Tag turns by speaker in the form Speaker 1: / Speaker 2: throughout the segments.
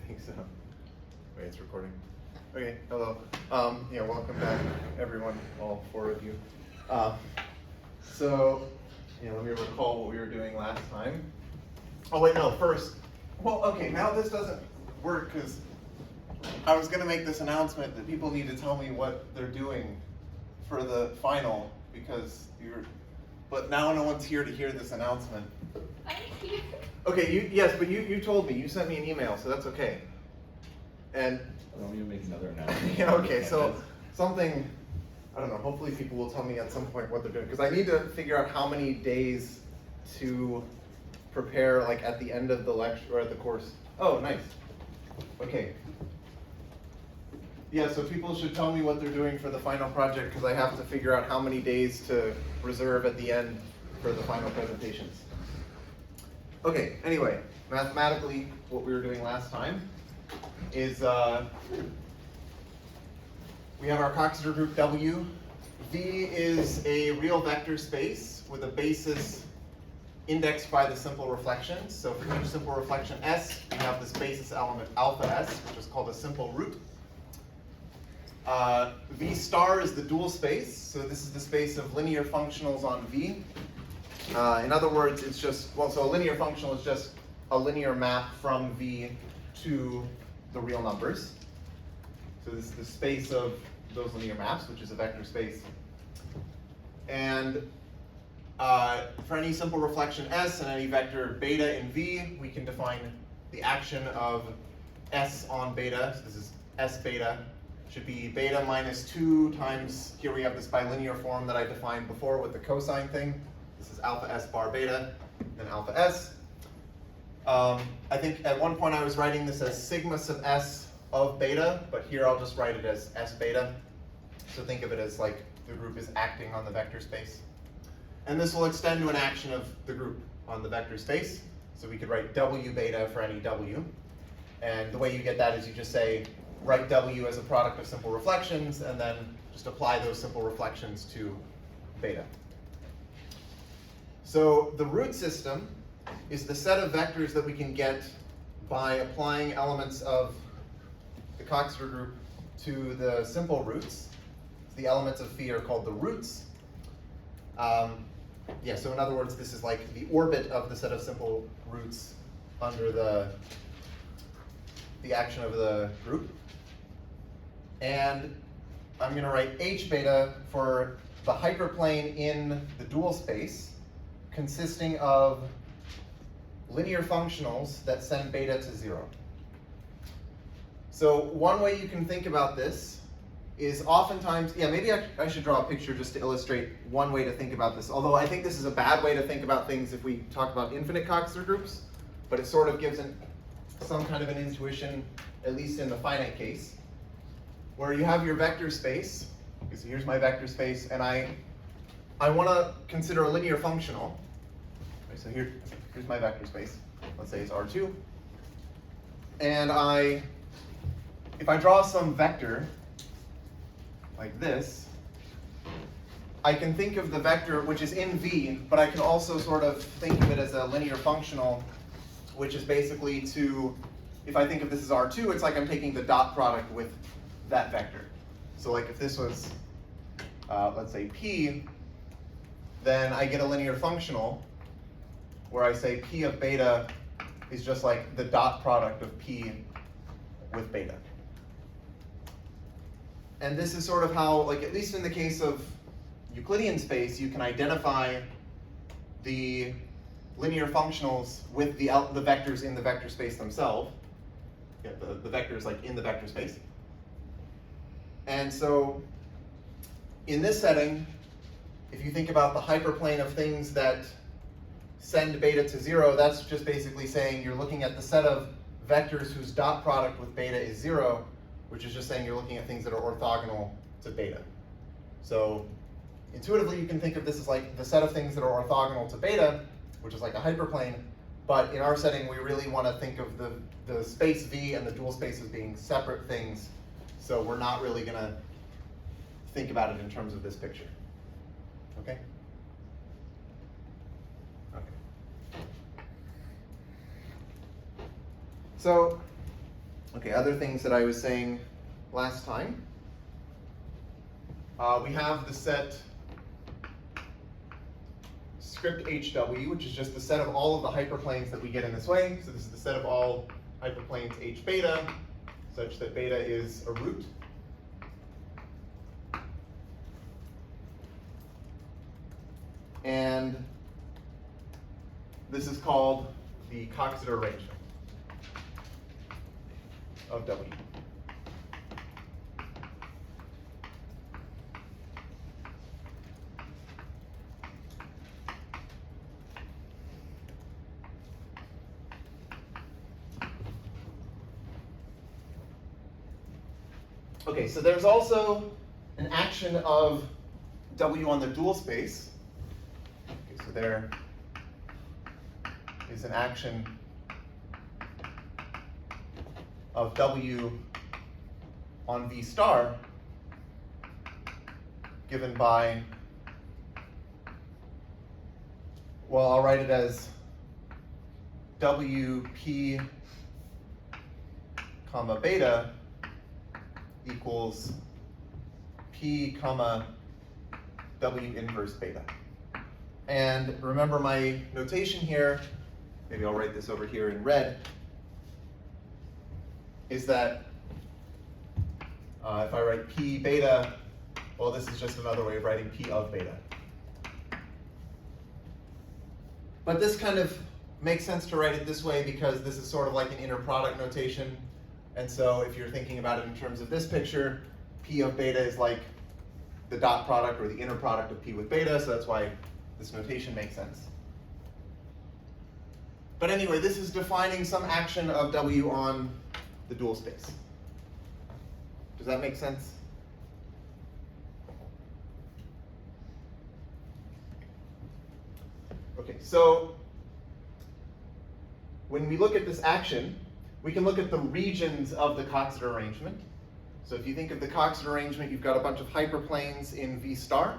Speaker 1: think so. Wait, it's recording. Okay, hello. Yeah, welcome back, everyone, all four of you. So, let me recall what we were doing last time. Oh wait, no, first. Well, okay, now this doesn't work because I was going to make this announcement that people need to tell me what they're doing for the final but now no one's here to hear this announcement.
Speaker 2: I'm here.
Speaker 1: Okay, yes, but you told me, you sent me an email, so that's okay. And
Speaker 3: I want me to make another announcement.
Speaker 1: yeah, okay, so something, I don't know, hopefully people will tell me at some point what they're doing, because I need to figure out how many days to prepare, like at the end of the lecture, or at the course. Oh, nice. Okay. Yeah, so people should tell me what they're doing for the final project, because I have to figure out how many days to reserve at the end for the final presentations. Okay, anyway, mathematically, what we were doing last time is we have our Coxeter group W. V is a real vector space with a basis indexed by the simple reflections. So for each simple reflection S, we have this basis element alpha S, which is called a simple root. V star is the dual space, so this is the space of linear functionals on V. In other words, it's just, so a linear functional is just a linear map from V to the real numbers. So this is the space of those linear maps, which is a vector space. And for any simple reflection S and any vector beta in V, we can define the action of S on beta. So this is S beta. Should be beta minus 2 times, here we have this bilinear form that I defined before with the cosine thing. This is alpha S bar beta, then alpha S. I think at one point I was writing this as sigma sub S of beta, but here I'll just write it as S beta. So think of it as like the group is acting on the vector space. And this will extend to an action of the group on the vector space. So we could write W beta for any W. And the way you get that is you just say, write W as a product of simple reflections, and then just apply those simple reflections to beta. So the root system is the set of vectors that we can get by applying elements of the Coxeter group to the simple roots. The elements of phi are called the roots. So in other words, this is like the orbit of the set of simple roots under the action of the group. And I'm going to write H beta for the hyperplane in the dual space, consisting of linear functionals that send beta to 0. So one way you can think about this is oftentimes, maybe I should draw a picture just to illustrate one way to think about this. Although I think this is a bad way to think about things if we talk about infinite Coxeter groups, but it sort of gives some kind of an intuition, at least in the finite case, where you have your vector space. So here's my vector space, and I want to consider a linear functional. Okay, so here's my vector space. Let's say it's R2. And if I draw some vector like this, I can think of the vector which is in V, but I can also sort of think of it as a linear functional, which is basically if I think of this as R2, it's like I'm taking the dot product with that vector. So like if this was, let's say P, then I get a linear functional where I say P of beta is just like the dot product of P with beta. And this is sort of how, like at least in the case of Euclidean space, you can identify the linear functionals with the vectors in the vector space themselves. Yeah, the vectors like in the vector space. And so in this setting, if you think about the hyperplane of things that send beta to 0, that's just basically saying you're looking at the set of vectors whose dot product with beta is 0, which is just saying you're looking at things that are orthogonal to beta. So intuitively, you can think of this as like the set of things that are orthogonal to beta, which is like a hyperplane. But in our setting, we really want to think of the space V and the dual space as being separate things. So we're not really going to think about it in terms of this picture. Okay? Okay. So Okay, other things that I was saying last time. We have the set script HW, which is just the set of all of the hyperplanes that we get in this way. So this is the set of all hyperplanes H beta, such that beta is a root. And this is called the Coxeter arrangement of W. Okay, so there's also an action of W on the dual space. Okay, so there is an action of W on V star given by, well, I'll write it as WP comma beta equals P comma W inverse beta. And remember my notation here, maybe I'll write this over here in red, is that if I write P beta, well, this is just another way of writing P of beta. But this kind of makes sense to write it this way because this is sort of like an inner product notation. And so if you're thinking about it in terms of this picture, P of beta is like the dot product or the inner product of P with beta, so that's why this notation makes sense. But anyway, this is defining some action of W on the dual space. Does that make sense? Okay, so when we look at this action, we can look at the regions of the Coxeter arrangement. So if you think of the Coxeter arrangement, you've got a bunch of hyperplanes in V star.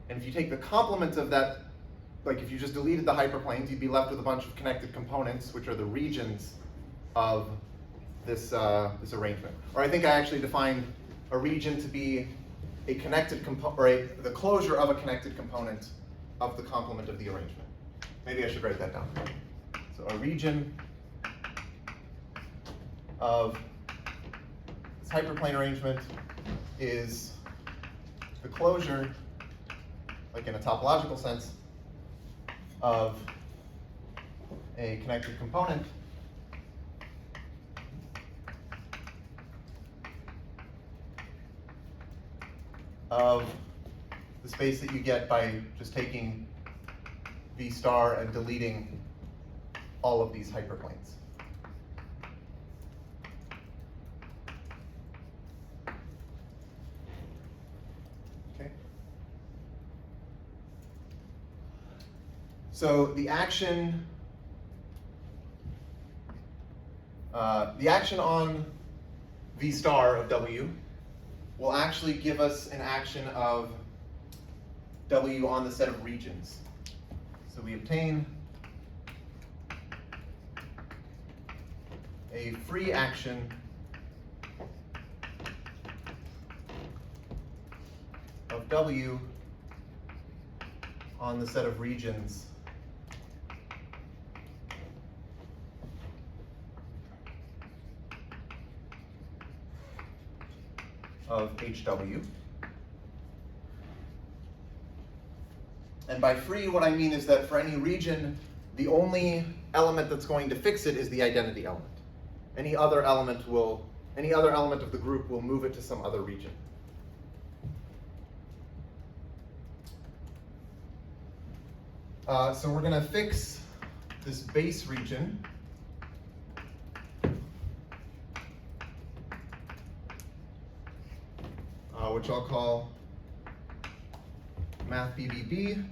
Speaker 1: And if you take the complement of that, like if you just deleted the hyperplanes, you'd be left with a bunch of connected components, which are the regions of this, this arrangement. Or I think I actually defined a region to be a connected component, or the closure of a connected component of the complement of the arrangement. Maybe I should write that down. So a region of this hyperplane arrangement is the closure, like in a topological sense, of a connected component of the space that you get by just taking V star and deleting all of these hyperplanes. Okay. So the action on V star of W will actually give us an action of W on the set of regions. So we obtain a free action of W on the set of regions of HW. And by free, what I mean is that for any region, the only element that's going to fix it is the identity element. Any other element of the group will move it to some other region. So we're going to fix this base region which I'll call math BBB.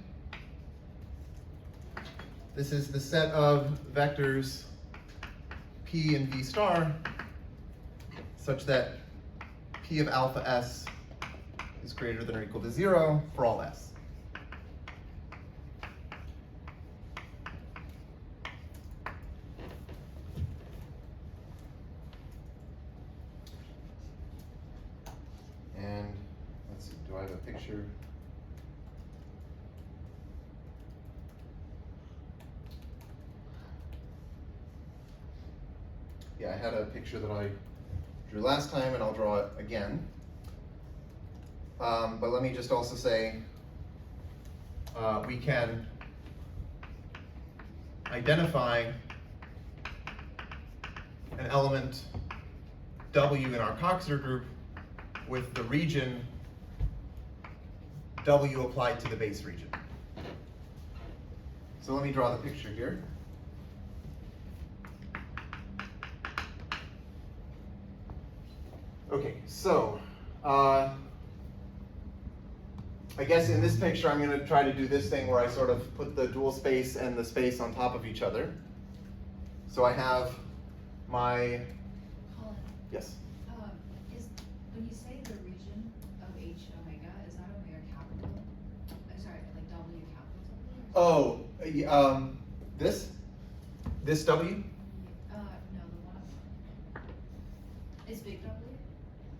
Speaker 1: This is the set of vectors P and V star such that P of alpha S is greater than or equal to 0 for all S. I have a picture? Yeah, I had a picture that I drew last time, and I'll draw it again. But let me just also say, we can identify an element W in our Coxeter group with the region W applied to the base region. So let me draw the picture here. Okay, so I guess in this picture I'm going to try to do this thing where I sort of put the dual space and the space on top of each other. So I have my,
Speaker 2: Colin,
Speaker 1: yes?
Speaker 2: is, when you say the region of H omega, is that omega capital? Sorry, like W capital?
Speaker 1: Oh, this W?
Speaker 2: No, the one up. Is big W?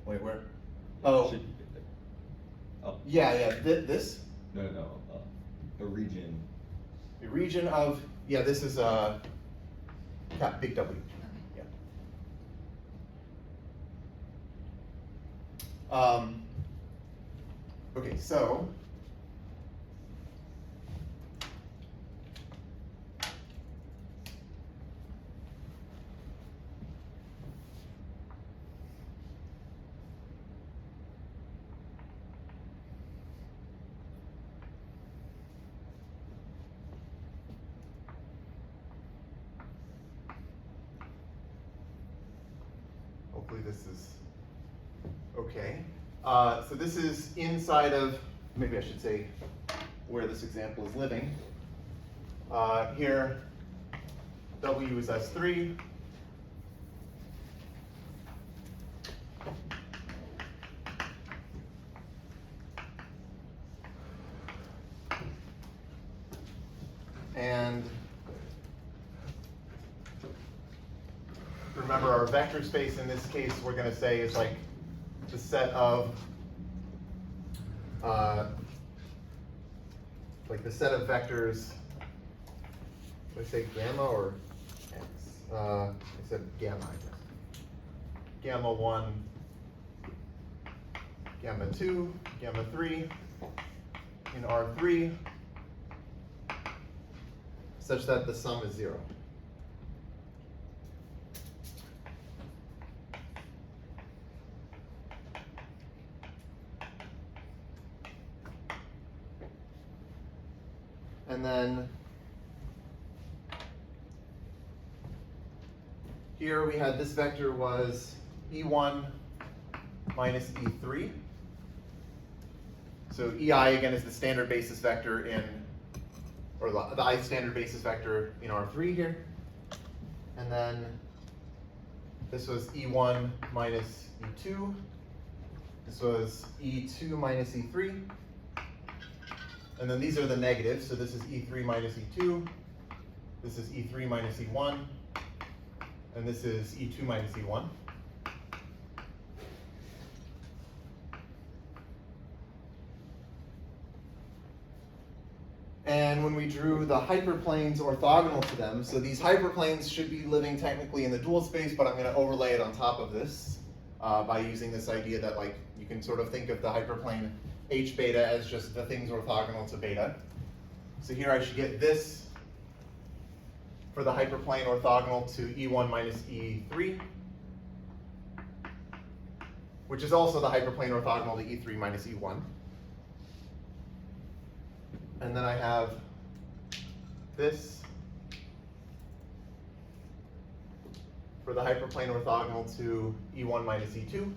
Speaker 1: Wait, where? Oh,
Speaker 3: Should be big. Oh,
Speaker 1: yeah, this?
Speaker 3: no, the region.
Speaker 1: The region of, yeah, this is big W.
Speaker 2: Okay.
Speaker 1: Yeah. Okay, so hopefully this is okay. So this is inside of, maybe I should say where this example is living. Here, W is S3. And remember, our vector space in this case, we're going to say is like the set of vectors. Did I say gamma or x? I said gamma, I guess. Gamma 1, gamma 2, gamma 3 in R3, such that the sum is 0. And then here we had this vector was E1 minus E3. So EI again is the standard basis vector in, or the I standard basis vector in R3 here. And then this was E1 minus E2. This was E2 minus E3. And then these are the negatives, so this is E3 minus E2, this is E3 minus E1, and this is E2 minus E1. And when we drew the hyperplanes orthogonal to them, so these hyperplanes should be living technically in the dual space, but I'm going to overlay it on top of this by using this idea that like you can sort of think of the hyperplane H beta as just the things orthogonal to beta. So here I should get this for the hyperplane orthogonal to E1 minus E3, which is also the hyperplane orthogonal to E3 minus E1. And then I have this for the hyperplane orthogonal to E1 minus E2.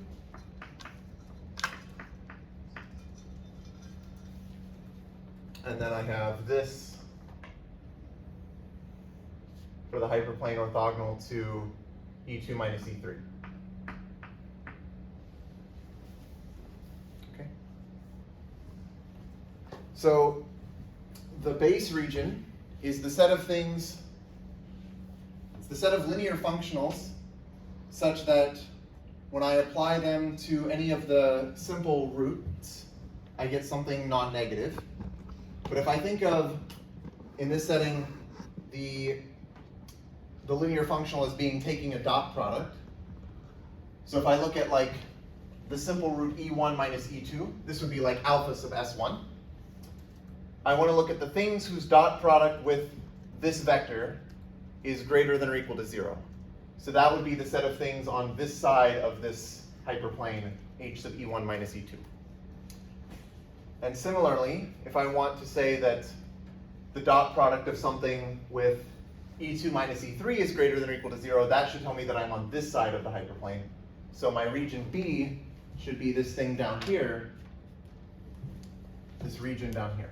Speaker 1: And then I have this for the hyperplane orthogonal to E2 minus E3. Okay. So the base region is the set of things, it's the set of linear functionals such that when I apply them to any of the simple roots, I get something non-negative. But if I think of, in this setting, the linear functional as being taking a dot product, so if I look at like the simple root e1 minus e2, this would be like alpha sub s1. I want to look at the things whose dot product with this vector is greater than or equal to 0. So that would be the set of things on this side of this hyperplane h sub e1 minus e2. And similarly, if I want to say that the dot product of something with e2 minus e3 is greater than or equal to 0, that should tell me that I'm on this side of the hyperplane. So my region B should be this thing down here, this region down here.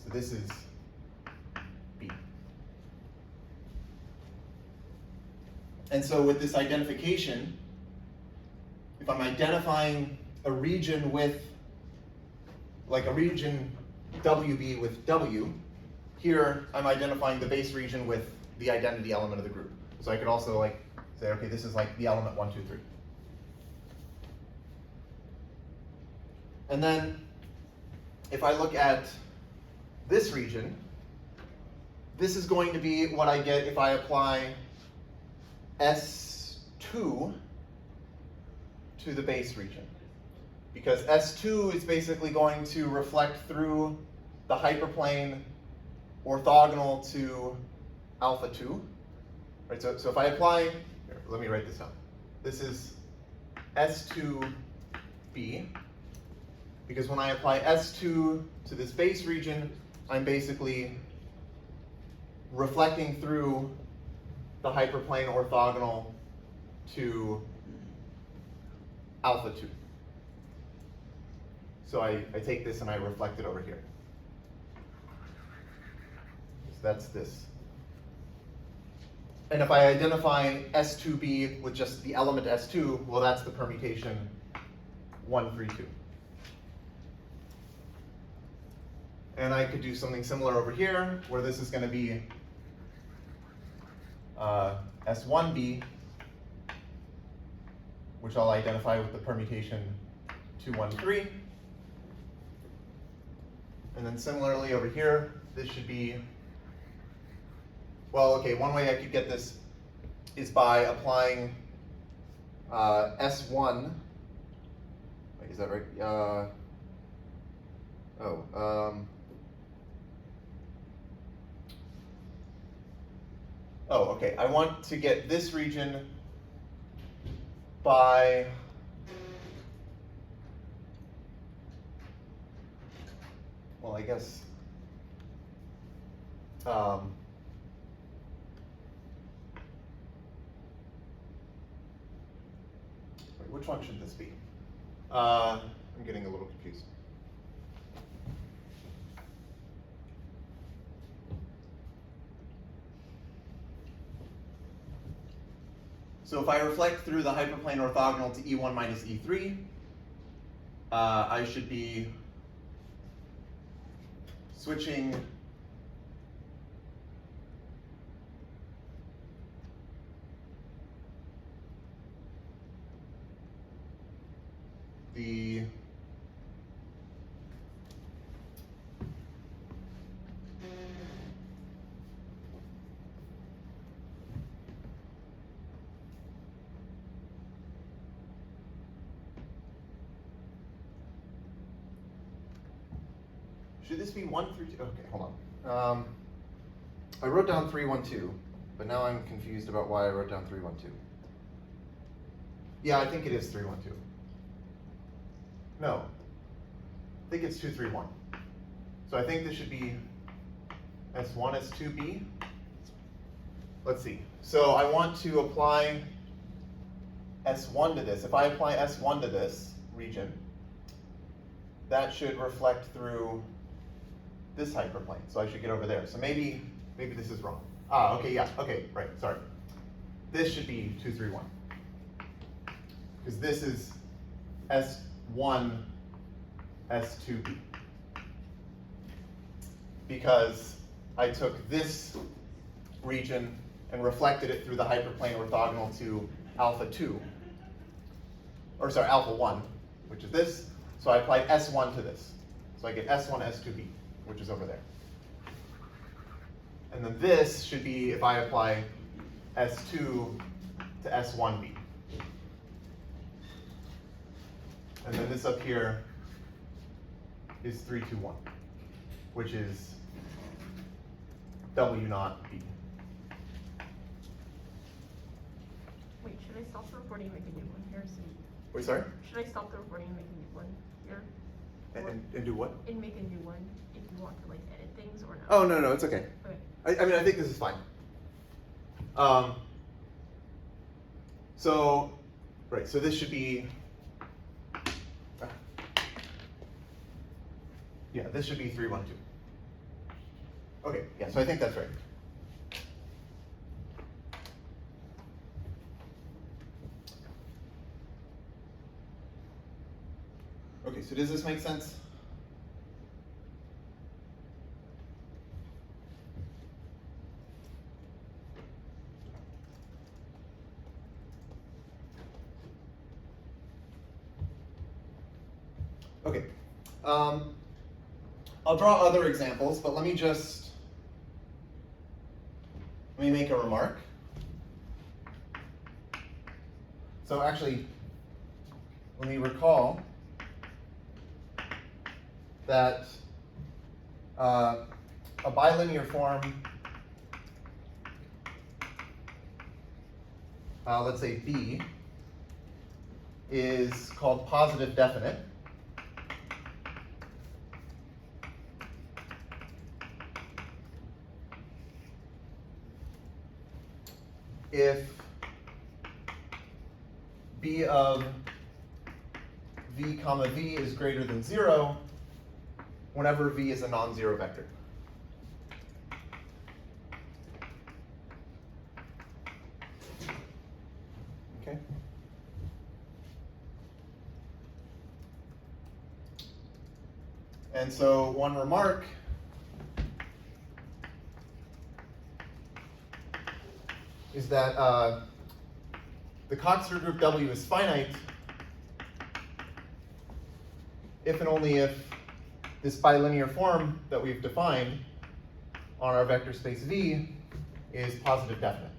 Speaker 1: So this is B. And so with this identification, if I'm identifying a region with, like a region WB with W, here I'm identifying the base region with the identity element of the group. So I could also like say, okay, this is like the element 1, 2, 3. And then if I look at this region, this is going to be what I get if I apply S2 to the base region. Because S2 is basically going to reflect through the hyperplane orthogonal to alpha 2. Right, so if I apply, here, let me write this down. This is S2B, because when I apply S2 to this base region, I'm basically reflecting through the hyperplane orthogonal to alpha 2. So I take this and I reflect it over here. So that's this. And if I identify S2B with just the element S2, well, that's the permutation 1, 3, 2. And I could do something similar over here, where this is going to be S1B, which I'll identify with the permutation 2, 1, 3. And then similarly over here, this should be, well, okay, one way I could get this is by applying S1. Wait, is that right? Okay, I want to get this region by well, I guess wait, which one should this be? I'm getting a little confused. So if I reflect through the hyperplane orthogonal to E1 minus E3, I should be switching the should this be 1 through 2? Okay, hold on. I wrote down 3, 1, 2, but now I'm confused about why I wrote down 3, 1, 2. Yeah, I think it is 3, 1, 2. No, I think it's 2, 3, 1. So I think this should be S1, S2B. Let's see. So I want to apply S1 to this. If I apply S1 to this region, that should reflect through this hyperplane. So I should get over there. So maybe this is wrong. Ah, okay, yeah, okay, right, sorry. This should be 2, 3, 1. Because this is S1, S2B. Because I took this region and reflected it through the hyperplane orthogonal to alpha 2. or sorry, alpha 1, which is this. So I applied S1 to this. So I get S1, S2B, which is over there. And then this should be if I apply S2 to S1B. And then this up here is 3, 2, 1, which is W naught B.
Speaker 4: Wait, should I stop the recording and make a new one here? So
Speaker 1: Wait, sorry?
Speaker 4: should I stop the recording and make a new one here?
Speaker 1: And do what?
Speaker 4: And make a new one if you want to like edit things or not?
Speaker 1: Oh, no, it's okay.
Speaker 4: Okay.
Speaker 1: I mean, I think this is fine. So, right, so this should be, yeah, this should be 3, 1, 2. Okay, yeah, so I think that's right. Okay, so does this make sense? Okay, I'll draw other examples, but let me make a remark. So actually, let me recall that a bilinear form, let's say B, is called positive definite. If B of V comma V is greater than 0, whenever V is a non-zero vector. Okay. And so one remark is that the Coxeter group W is finite if and only if this bilinear form that we've defined on our vector space V is positive definite.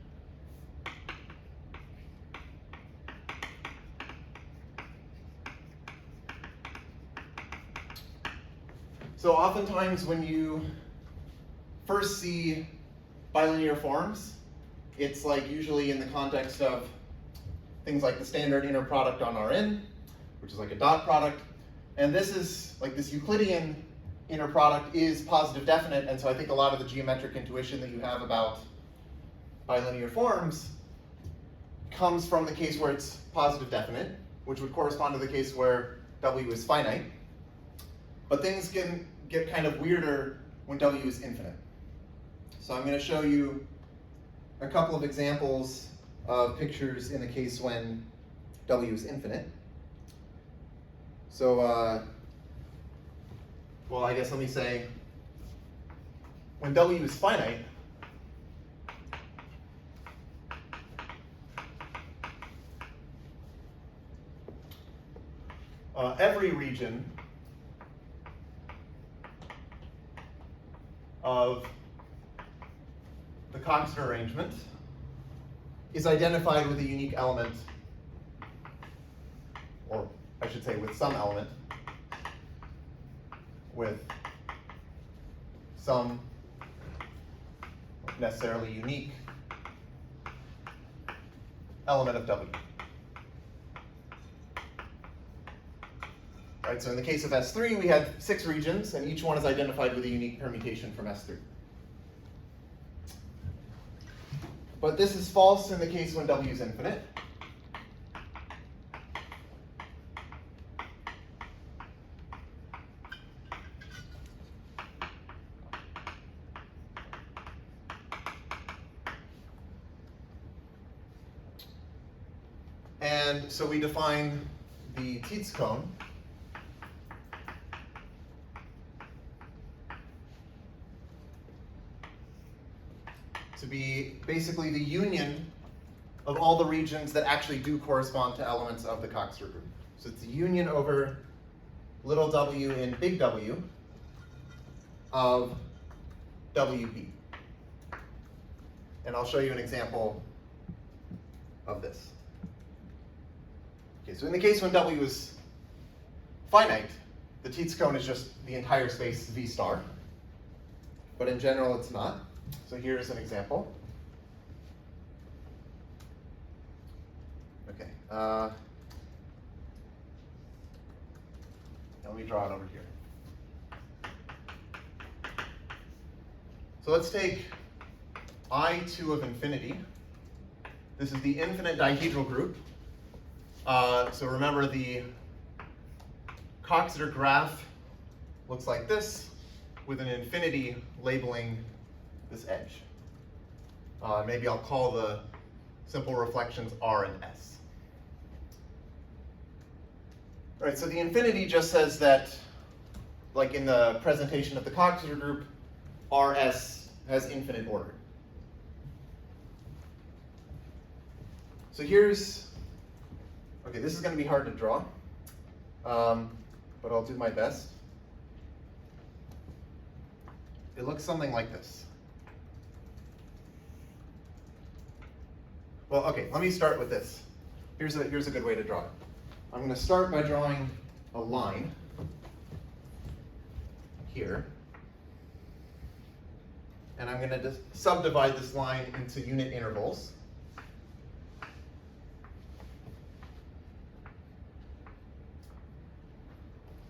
Speaker 1: So oftentimes when you first see bilinear forms, it's like usually in the context of things like the standard inner product on Rn, which is like a dot product. And this is like this Euclidean inner product is positive definite. And so I think a lot of the geometric intuition that you have about bilinear forms comes from the case where it's positive definite, which would correspond to the case where W is finite. But things can get kind of weirder when W is infinite. So I'm going to show you a couple of examples of pictures in the case when W is infinite. So, well, I guess let me say, when W is finite, every region of the Coxeter arrangement is identified with a unique element, or I should say with some element, with some necessarily unique element of W. Right, so in the case of S3, we had 6 regions, and each one is identified with a unique permutation from S3. But this is false in the case when W is infinite. And so we define the Tietz cone to be basically the union of all the regions that actually do correspond to elements of the Coxeter group. So it's the union over little w in big W of WB. And I'll show you an example of this. Okay, so in the case when W is finite, the Tietze cone is just the entire space V star. But in general, it's not. So here's an example. Okay. Let me draw it over here. So let's take I2 of infinity. This is the infinite dihedral group. So remember the Coxeter graph looks like this, with an infinity labeling this edge. Maybe I'll call the simple reflections R and S. All right, so the infinity just says that, like in the presentation of the Coxeter group, RS has infinite order. So here's, okay, this is going to be hard to draw, but I'll do my best. It looks something like this. Well, okay, let me start with this. Here's a good way to draw it. I'm going to start by drawing a line here. And I'm going to just subdivide this line into unit intervals.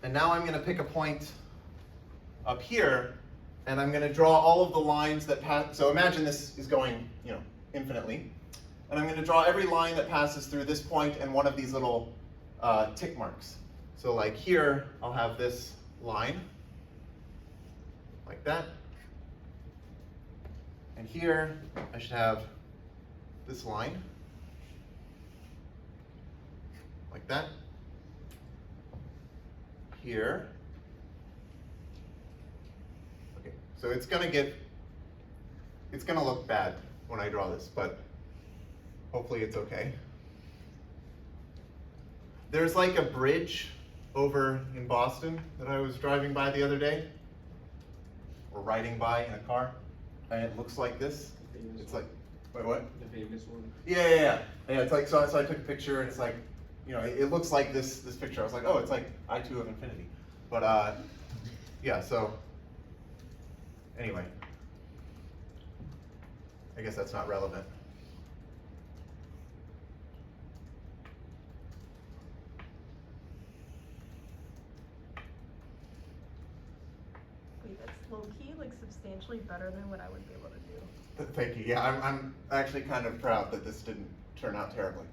Speaker 1: And now I'm going to pick a point up here, and I'm going to draw all of the lines that pass. So imagine this is going, infinitely. And I'm going to draw every line that passes through this point and one of these little tick marks. So like here, I'll have this line, like that. And here, I should have this line, like that. Here. Okay, so it's gonna look bad when I draw this, but hopefully it's okay. There's like a bridge over in Boston that I was driving by the other day, or riding by in a car, and it looks like this. It's like, wait, what?
Speaker 5: The famous one.
Speaker 1: Yeah. It's like, so I took a picture, and it's like, it looks like this picture. I was like, oh, it's like I2 of infinity. But yeah, so anyway, I guess that's not relevant.
Speaker 4: Wait, that's low-key, like substantially better than what I would be able to do.
Speaker 1: Thank you. Yeah, I'm actually kind of proud that this didn't turn out terribly.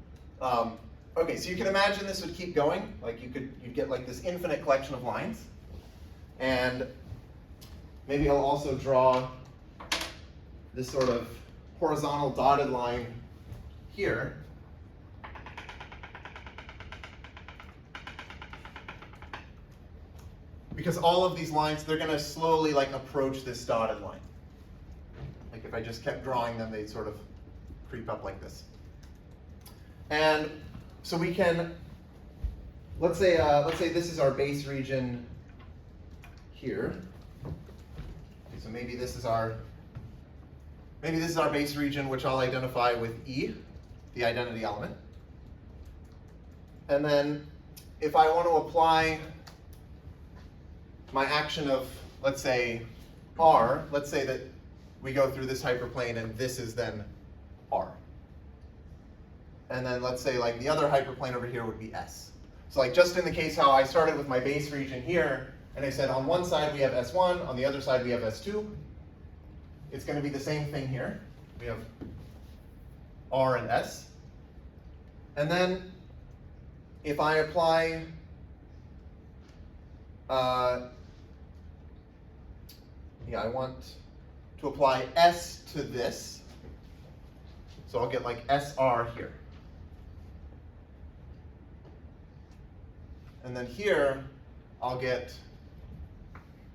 Speaker 1: Okay, so you can imagine this would keep going. Like you'd get like this infinite collection of lines. And maybe I'll also draw this sort of horizontal dotted line here. Because all of these lines, they're going to slowly like approach this dotted line. Like if I just kept drawing them, they'd sort of creep up like this. And so we can, let's say this is our base region here. Okay, so maybe this is our base region, which I'll identify with E, the identity element. And then if I want to apply my action of, let's say, R, let's say that we go through this hyperplane and this is then R. And then let's say like the other hyperplane over here would be S. So like just in the case how I started with my base region here, and I said on one side we have S1, on the other side we have S2. It's going to be the same thing here. We have R and S. And then if I apply I want to apply S to this. So I'll get like SR here. And then here, I'll get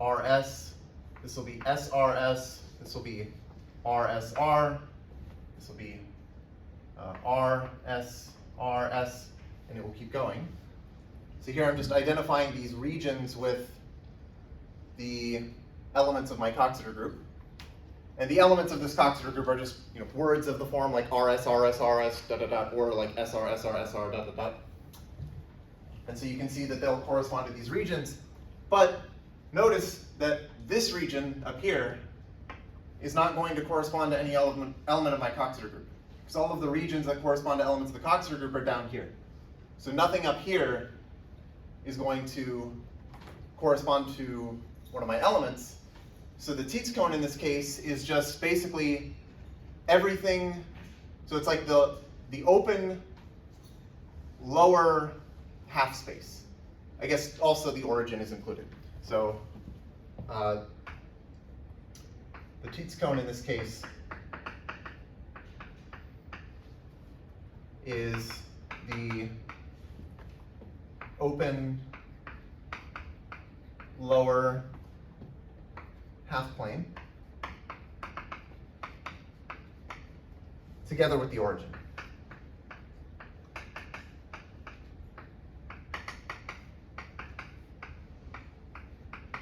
Speaker 1: RS. This will be SRS. This will be RSR. This will be RS, RS, and it will keep going. So here I'm just identifying these regions with the elements of my Coxeter group. And the elements of this Coxeter group are just words of the form like RS, RS, RS, dot, dot, dot, or like SR, SR, SR, dot, dot, dot. And so you can see that they'll correspond to these regions. But notice that this region up here is not going to correspond to any element of my Coxeter group. Because all of the regions that correspond to elements of the Coxeter group are down here. So nothing up here is going to correspond to one of my elements. So the Tietze cone in this case is just basically everything. So it's like the open lower half space. I guess also the origin is included. So the Tietze cone in this case is the open lower half plane together with the origin.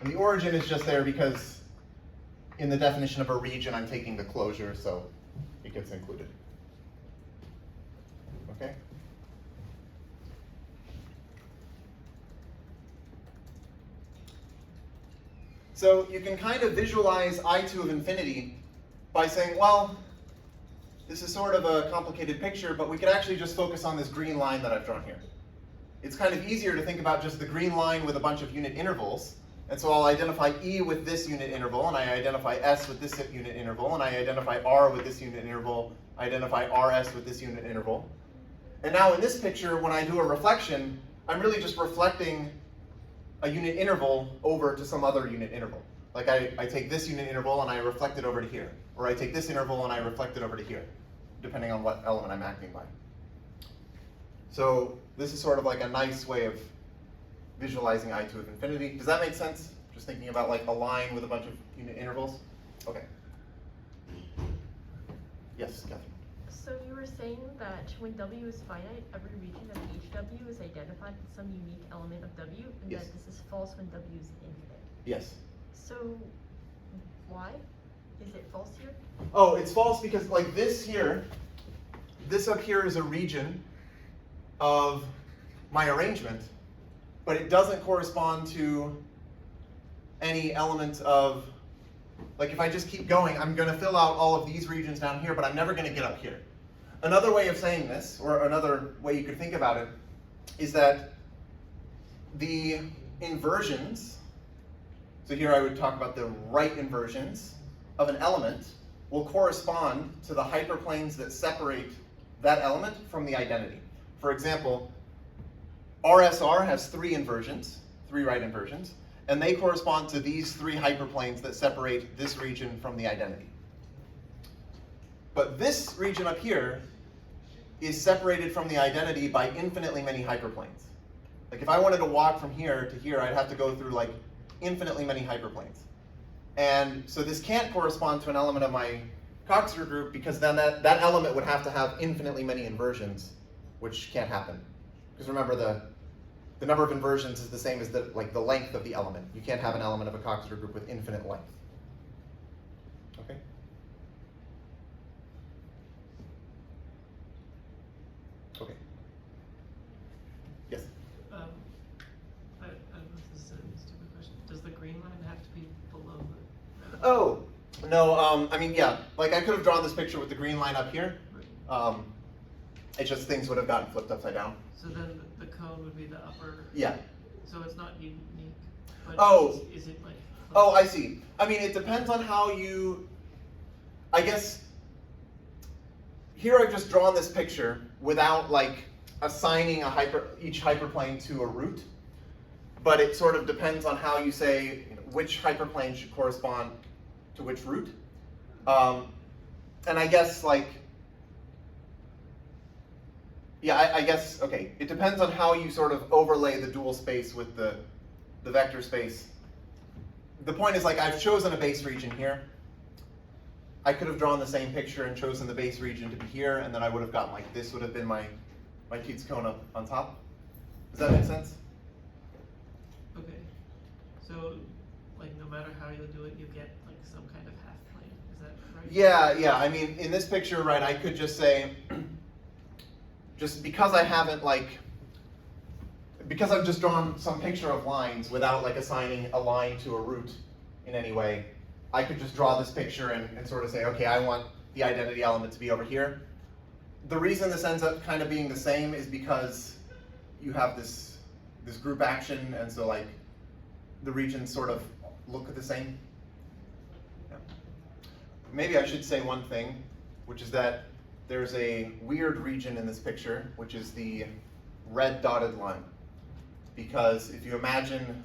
Speaker 1: And the origin is just there because in the definition of a region, I'm taking the closure, so it gets included. Okay? So you can kind of visualize I2 of infinity by saying, well, this is sort of a complicated picture, but we could actually just focus on this green line that I've drawn here. It's kind of easier to think about just the green line with a bunch of unit intervals. And so I'll identify E with this unit interval, and I identify S with this unit interval, and I identify R with this unit interval, I identify RS with this unit interval. And now in this picture, when I do a reflection, I'm really just reflecting a unit interval over to some other unit interval. Like I take this unit interval and I reflect it over to here. Or I take this interval and I reflect it over to here, depending on what element I'm acting by. So this is sort of like a nice way of visualizing I2 of infinity. Does that make sense? Just thinking about like a line with a bunch of unit intervals? Okay. Yes, Catherine.
Speaker 4: So you were saying that when W is finite, every region of HW is identified with some unique element of W, and
Speaker 1: Yes.
Speaker 4: that this is false when W is infinite.
Speaker 1: Yes.
Speaker 4: So why? Is it false here?
Speaker 1: Oh, it's false because like this here, this up here is a region of my arrangement, but it doesn't correspond to any element of, like if I just keep going, I'm going to fill out all of these regions down here, but I'm never going to get up here. Another way of saying this, or another way you could think about it, is that the inversions, so here I would talk about the right inversions of an element, will correspond to the hyperplanes that separate that element from the identity. For example, RSR has 3 inversions, 3 right inversions, and they correspond to these 3 hyperplanes that separate this region from the identity. But this region up here is separated from the identity by infinitely many hyperplanes. Like if I wanted to walk from here to here, I'd have to go through like infinitely many hyperplanes. And so this can't correspond to an element of my Coxeter group because then that element would have to have infinitely many inversions, which can't happen. Because remember, the number of inversions is the same as the length of the element. You can't have an element of a Coxeter group with infinite length. Okay? Okay. Yes?
Speaker 5: I don't know if this is a stupid question. Does the green line have to be below the?
Speaker 1: Oh, no, I mean, yeah, like I could have drawn this picture with the green line up here.
Speaker 5: Right.
Speaker 1: It's just things would have gotten flipped upside down.
Speaker 5: So then the cone would be the upper.
Speaker 1: Yeah.
Speaker 5: So it's not unique. But
Speaker 1: Oh.
Speaker 5: Is it like?
Speaker 1: Oh, I see. I mean, it depends on how you, I guess, here I've just drawn this picture without like assigning each hyperplane to a root, but it sort of depends on how you say which hyperplane should correspond to which root. And I guess like, yeah, I guess, okay, it depends on how you sort of overlay the dual space with the vector space. The point is like I've chosen a base region here. I could have drawn the same picture and chosen the base region to be here, and then I would have gotten like this would have been my Tietze cone up on top. Does that make sense?
Speaker 5: So, like, no matter how you do it, you get like some kind of half plane, is that right?
Speaker 1: Yeah, I mean, in this picture, right, I could just say, just because I haven't because I've just drawn some picture of lines without like assigning a line to a root in any way, I could just draw this picture and sort of say, okay, I want the identity element to be over here. The reason this ends up kind of being the same is because you have this group action, and so like the regions sort of look the same. Yeah. Maybe I should say one thing, which is that there's a weird region in this picture, which is the red dotted line. Because if you imagine,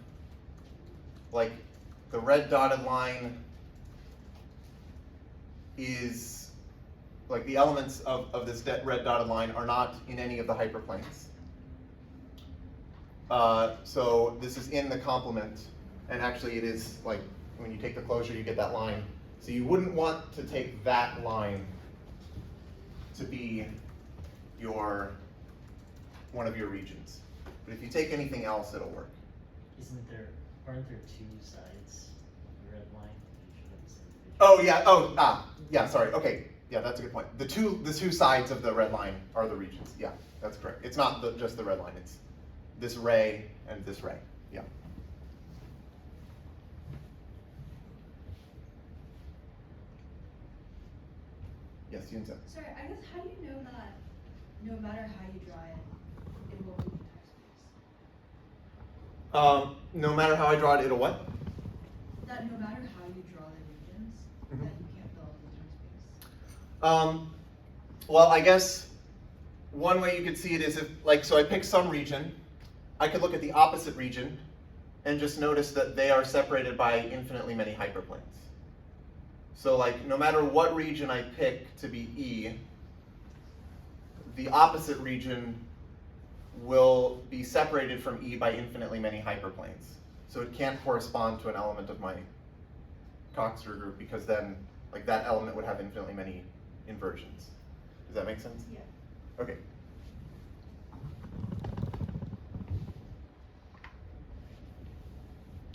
Speaker 1: like, the red dotted line is, like, the elements of this red dotted line are not in any of the hyperplanes. So this is in the complement, and actually it is, like, when you take the closure, you get that line. So you wouldn't want to take that line to be one of your regions. But if you take anything else, it'll work.
Speaker 6: Aren't there two sides of the red line? Each of them is individual?
Speaker 1: Oh yeah, sorry, okay, yeah, that's a good point. The two sides of the red line are the regions, yeah, that's correct. It's not just the red line, it's this ray and this ray, yeah. Yes, Yunza.
Speaker 2: Sorry, I guess how do you know that no matter how you draw it, it will be in type space?
Speaker 1: No matter how I draw it, it'll what?
Speaker 2: That no matter how you draw the regions,
Speaker 1: Mhm.
Speaker 2: that you can't fill in the type space.
Speaker 1: Well, I guess one way you could see it is if, like, so I pick some region, I could look at the opposite region and just notice that they are separated by infinitely many hyperplanes. So like, no matter what region I pick to be E, the opposite region will be separated from E by infinitely many hyperplanes. So it can't correspond to an element of my Coxeter group, because then like that element would have infinitely many inversions. Does that make sense?
Speaker 2: Yeah.
Speaker 1: Okay.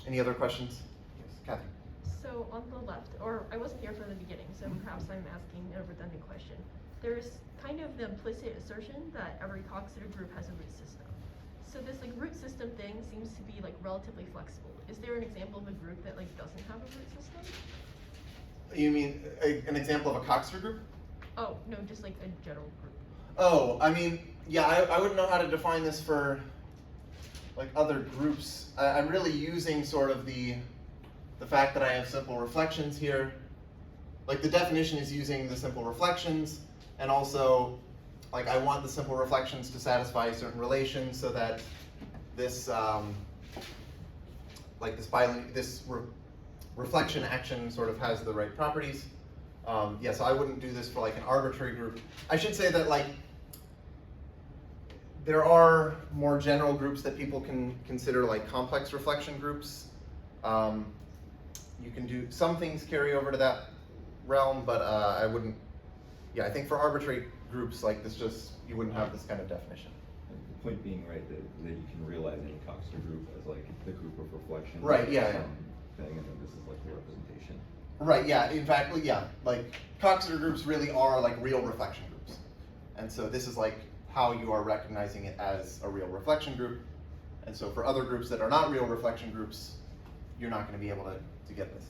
Speaker 1: Any other questions? Yes, Kathy.
Speaker 4: So on the left, or I wasn't here from the beginning, so perhaps I'm asking a redundant question. There's kind of the implicit assertion that every Coxeter group has a root system. So this like root system thing seems to be like relatively flexible. Is there an example of a group that like doesn't have a root system?
Speaker 1: You mean an example of a Coxeter group?
Speaker 4: Oh, no, just like a general group.
Speaker 1: Oh, I mean, yeah, I wouldn't know how to define this for like other groups. I'm really using sort of the fact that I have simple reflections here. Like the definition is using the simple reflections, and also like I want the simple reflections to satisfy certain relations so that this like this reflection action sort of has the right properties. Yeah, so I wouldn't do this for like an arbitrary group. I should say that like there are more general groups that people can consider like complex reflection groups. You can do some things carry over to that realm, but I wouldn't. Yeah, I think for arbitrary groups like this, just you wouldn't have this kind of definition.
Speaker 3: The point being, right, that you can realize any Coxeter group as like the group of reflections.
Speaker 1: Right, yeah,
Speaker 3: Thing, and then this is like the representation.
Speaker 1: Right, yeah, in fact, yeah, like Coxeter groups really are like real reflection groups. And so this is like how you are recognizing it as a real reflection group. And so for other groups that are not real reflection groups, you're not going to be able to get this.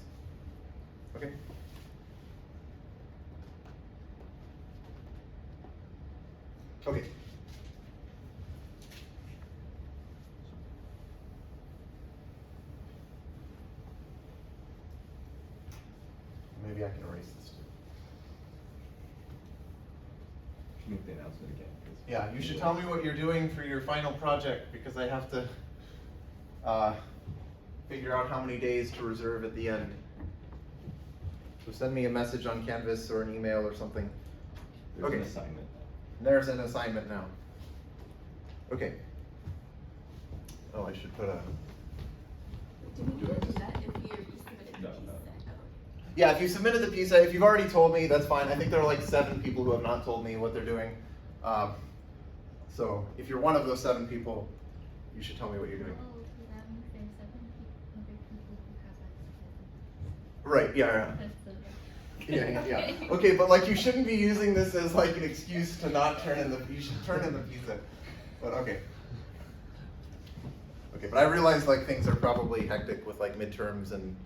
Speaker 1: Okay? Okay. Maybe I can erase this too.
Speaker 3: Should make the announcement again. 'Cause
Speaker 1: Yeah, you should tell me what you're doing for your final project, because I have to figure out how many days to reserve at the end. So send me a message on Canvas or an email or something.
Speaker 3: There's
Speaker 1: Okay.
Speaker 3: an assignment.
Speaker 1: There's an assignment now. Okay. Oh, I should put a.
Speaker 7: Do we need to do that if we resubmitted the
Speaker 3: No,
Speaker 7: piece
Speaker 3: no.
Speaker 7: set?
Speaker 1: Yeah, if you submitted the PISA, if you've already told me, that's fine. I think there are like 7 people who have not told me what they're doing. So if you're one of those 7 people, you should tell me what you're doing.
Speaker 7: Oh, so that means there's 7 people.
Speaker 1: Right, yeah. Yeah. Okay, but like you shouldn't be using this as like an excuse to not turn in the, you should turn in the pizza. But okay. Okay, but I realize like things are probably hectic with like midterms and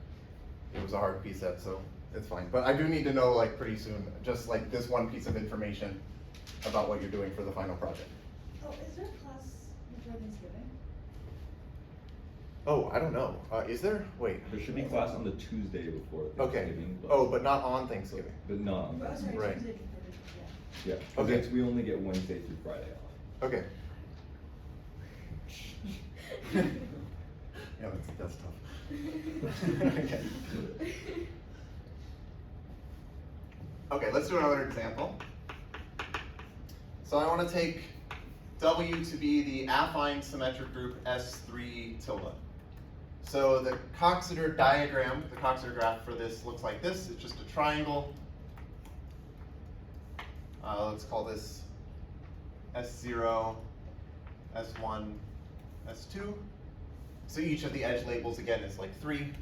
Speaker 1: it was a hard pizza, so it's fine. But I do need to know like pretty soon, just like this one piece of information about what you're doing for the final project.
Speaker 2: Oh, is there a class before Thanksgiving?
Speaker 1: Oh, I don't know. Is there? Wait.
Speaker 3: There should be class on the Tuesday before
Speaker 1: Okay.
Speaker 3: Thanksgiving.
Speaker 1: Oh, but not on Thanksgiving.
Speaker 3: But not on
Speaker 2: Oh, sorry,
Speaker 3: Thanksgiving.
Speaker 1: Right.
Speaker 2: Tuesday before Thanksgiving,
Speaker 3: Yeah.
Speaker 1: Okay.
Speaker 3: Okay. We only get Wednesday through Friday off.
Speaker 1: Okay. Yeah, that's tough. Okay. Okay, let's do another example. So I want to take W to be the affine symmetric group S3 tilde. So the Coxeter diagram, the Coxeter graph for this looks like this. It's just a triangle. Let's call this S0, S1, S2. So each of the edge labels again is like 3.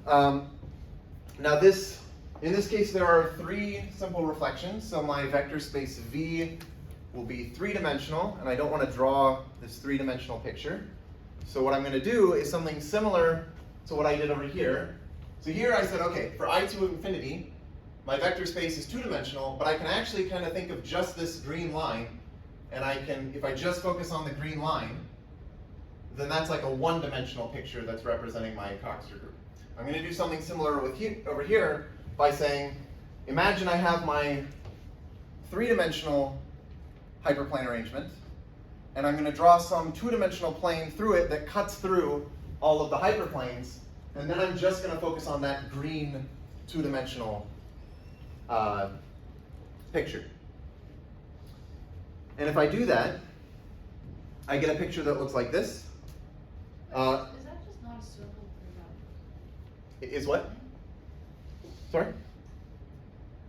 Speaker 1: Now this, in this case, there are 3 simple reflections. So my vector space V will be 3-dimensional, and I don't want to draw this 3-dimensional picture. So what I'm going to do is something similar to what I did over here. So here I said, okay, for I to infinity, my vector space is 2-dimensional, but I can actually kind of think of just this green line, and I can, if I just focus on the green line, then that's like a 1-dimensional picture that's representing my Coxeter group. I'm going to do something similar with over here by saying, imagine I have my 3-dimensional hyperplane arrangement, and I'm going to draw some 2-dimensional plane through it that cuts through all of the hyperplanes, and then I'm just going to focus on that green 2-dimensional picture. And if I do that, I get a picture that looks like this.
Speaker 2: Is that just not a circle through that?
Speaker 1: Is what? Sorry?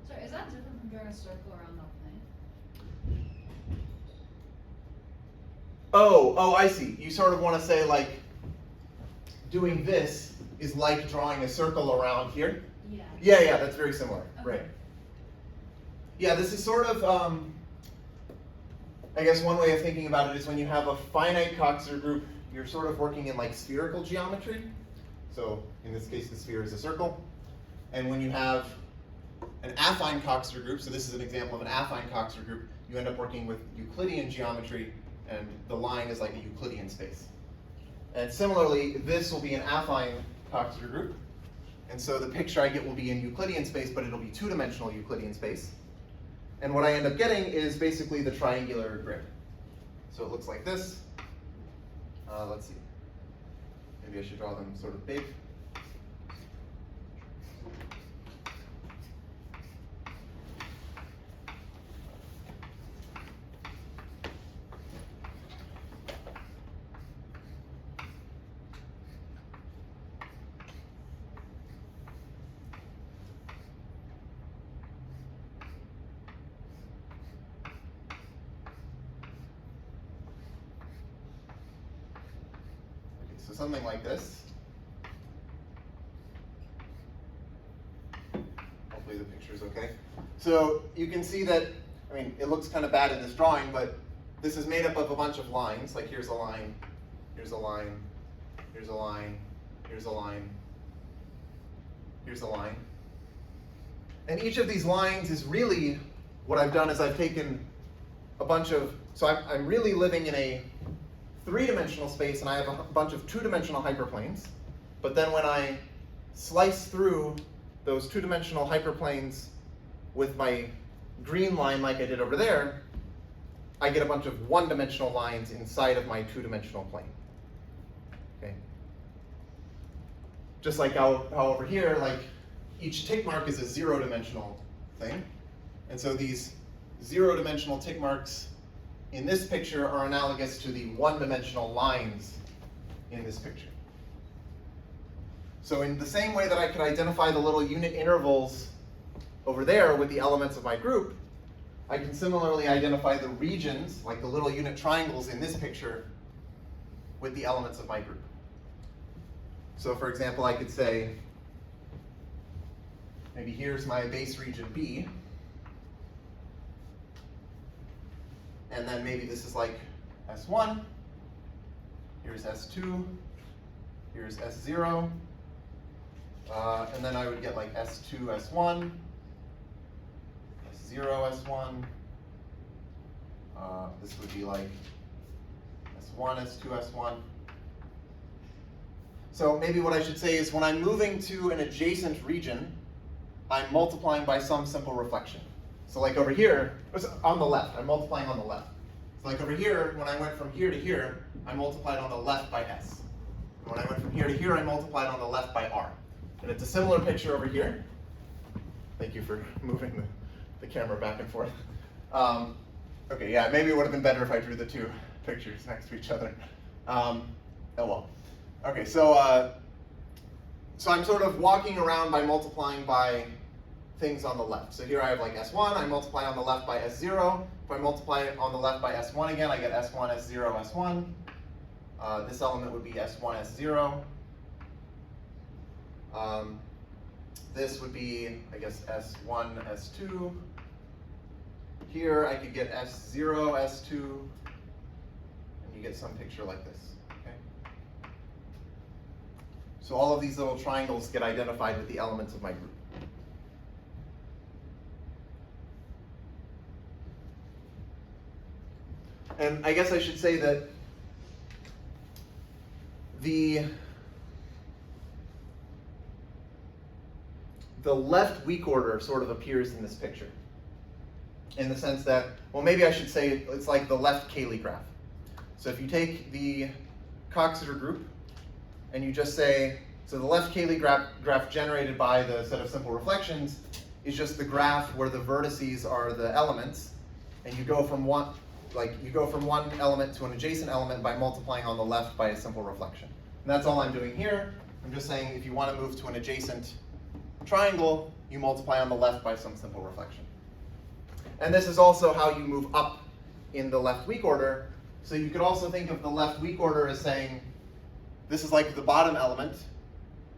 Speaker 2: Sorry, is that different from drawing a circle around that plane?
Speaker 1: Oh, I see. You sort of want to say like, doing this is like drawing a circle around here?
Speaker 2: Yeah.
Speaker 1: Yeah, that's very similar,
Speaker 2: Okay.
Speaker 1: right. Yeah, this is sort of, I guess one way of thinking about it is when you have a finite Coxeter group, you're sort of working in like spherical geometry. So in this case, the sphere is a circle. And when you have an affine Coxeter group, so this is an example of an affine Coxeter group, you end up working with Euclidean geometry, and the line is like a Euclidean space. And similarly, this will be an affine Coxeter group. And so the picture I get will be in Euclidean space, but it'll be 2-dimensional Euclidean space. And what I end up getting is basically the triangular grid. So it looks like this. Let's see. Maybe I should draw them sort of big. So something like this. Hopefully the picture's okay. So you can see that, I mean, it looks kind of bad in this drawing, but this is made up of a bunch of lines. Like here's a line, here's a line, here's a line, here's a line, here's a line. And each of these lines is really, what I've done is I've taken a bunch of, so I'm really living in a 3-dimensional space, and I have a bunch of 2-dimensional hyperplanes. But then when I slice through those 2-dimensional hyperplanes with my green line like I did over there, I get a bunch of 1-dimensional lines inside of my 2-dimensional plane. Okay. Just like how over here, like each tick mark is a 0-dimensional thing. And so these 0-dimensional tick marks in this picture are analogous to the 1-dimensional lines in this picture. So in the same way that I could identify the little unit intervals over there with the elements of my group, I can similarly identify the regions, like the little unit triangles in this picture, with the elements of my group. So for example, I could say maybe here's my base region B. And then maybe this is like S1, here's S2, here's S0, and then I would get like S2, S1, S0, S1, this would be like S1, S2, S1. So maybe what I should say is when I'm moving to an adjacent region, I'm multiplying by some simple reflection. So like over here, on the left, I'm multiplying on the left. So like over here, when I went from here to here, I multiplied on the left by S. And when I went from here to here, I multiplied on the left by R. And it's a similar picture over here. Thank you for moving the camera back and forth. Okay, yeah, maybe it would have been better if I drew the two pictures next to each other. Oh well. Okay, so so I'm sort of walking around by multiplying by things on the left. So here I have like S1, I multiply on the left by S0. If I multiply it on the left by S1 again, I get S1, S0, S1. This element would be S1, S0. This would be, I guess, S1, S2. Here I could get S0, S2, and you get some picture like this. Okay? So all of these little triangles get identified with the elements of my group. And I guess I should say that the left weak order sort of appears in this picture. In the sense that, well, maybe I should say it's like the left Cayley graph. So if you take the Coxeter group and you just say, so the left Cayley graph generated by the set of simple reflections is just the graph where the vertices are the elements, and you go from one element to an adjacent element by multiplying on the left by a simple reflection. And that's all I'm doing here. I'm just saying if you want to move to an adjacent triangle, you multiply on the left by some simple reflection. And this is also how you move up in the left weak order. So you could also think of the left weak order as saying, this is like the bottom element,